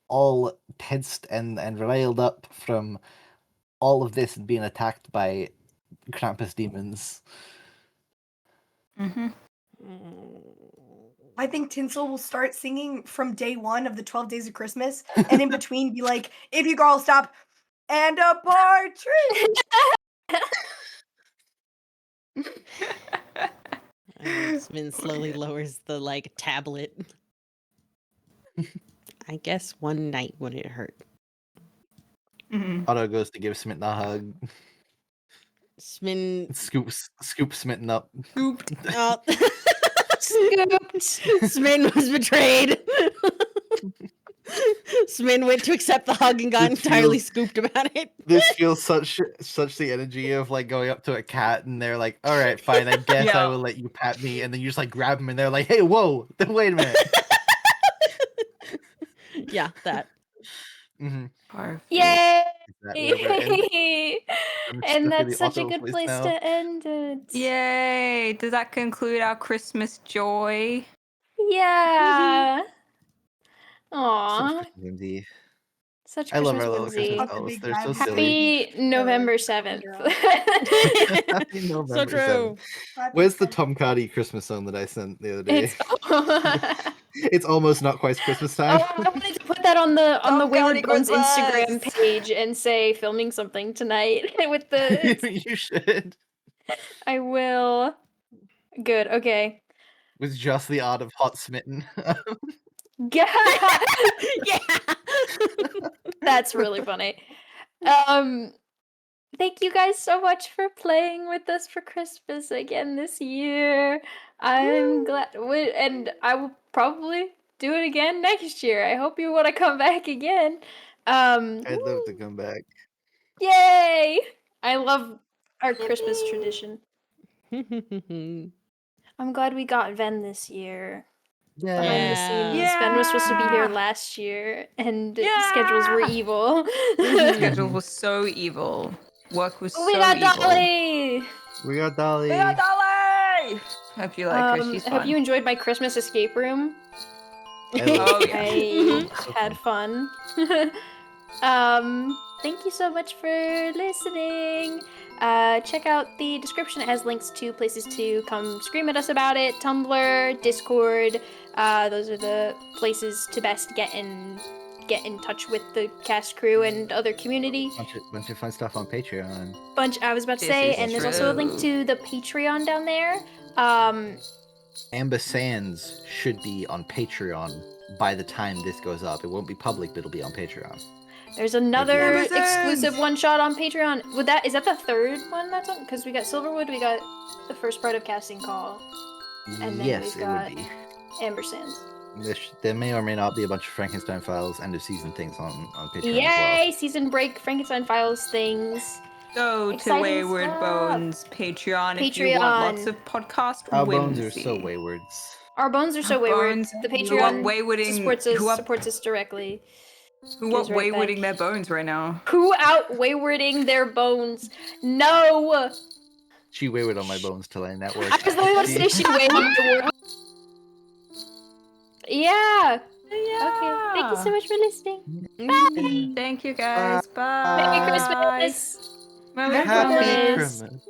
all tensed and riled up from all of this and being attacked by Krampus demons. Mm-hmm. I think Tinsel will start singing from day one of the 12 Days of Christmas, and in between be like, if you girls stop, and a partridge. Smitten slowly lowers the like tablet. I guess one night wouldn't hurt. Mm-hmm. Otto goes to give Smitten a hug, Smitten scoops Smitten up. Scooped. oh. Scooped. Smitten was betrayed. Smitten went to accept the hug and got This entirely feels- scooped about it. This feels such the energy of like going up to a cat and they're like, all right, fine, I guess I Yeah. will let you pat me, and then you just like grab them and they're like, hey, whoa, wait a minute. Yeah, that. Mm-hmm. Perfect. Yay! I'm And stuck in that's the such a Otto good voice place now. to end it. Yay! Does that conclude our Christmas joy? Yeah. Such Aw. Christmas whimsy. Such I love Christmas our little whimsy. Christmas Of the elves. big They're so bad silly. Happy November 7th. Happy November So true. 7th. Where's the Tom Cardy Christmas song that I sent the other day? It's It's almost not quite Christmas time. Oh, I wanted to put that on the Tom Wayward Cardy Bones Christmas! Instagram page and say filming something tonight with the You should. I will. Good. Okay. With just the art of hot smitten. Yeah. Yeah. That's really funny. Thank you guys so much for playing with us for Christmas again this year. I'm glad, and I will probably do it again next year. I hope you want to come back again. I'd love to come back. Yay! I love our Christmas tradition. I'm glad we got Ven this year. Behind the scenes. Yeah. Ven was supposed to be here Yeah. last year, and Yeah. schedules were evil. Schedule was so evil. Work was so we got evil. Dolly! We got Dolly. We got Dolly! Hope you like her. She's Hope fun. you enjoyed my Christmas escape room. I love Oh, it. yeah. I So had fun. Thank you so much for listening. Check out the description. It has links to places to come scream at us about it. Tumblr, Discord. Those are the places to best get in touch with the cast crew and other community. Bunch of fun stuff on Patreon. I was about to This say, is and there's also a link true. to the Patreon down there. Amber Sands should be on Patreon by the time this goes up. It won't be public, but it'll be on Patreon. There's another Amazons! exclusive one shot on Patreon. Is that the third one that's on? Because we got Silverwood, we got the first part of Casting Call, and then Yes, we've it got would be. Amber Sands. There may or may not be a bunch of Frankenstein files end of season things on Patreon as Yay! Season break Frankenstein Files things. Go to Exciting Wayward stuff. Bones Patreon if you want lots of podcast well. Our whimsy. bones are so waywards. Our bones are so Our wayward. bones The who are Patreon waywarding, supports us directly. who are Goes right back. waywarding their bones right now. Who out waywarding their bones? No! She wayward on my bones till I network. I was only going to say she waywarded the world. Yeah! Okay, thank you so much for listening. Thank you guys. Bye. Merry Christmas! Merry Happy Christmas. Christmas.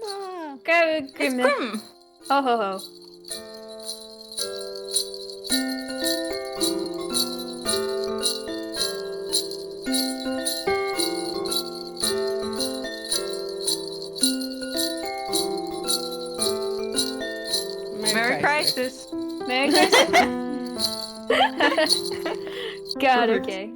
Go, It's Christmas. Grim. Ho ho ho. Merry Crisis. Merry Christmas. God, Perfect. okay.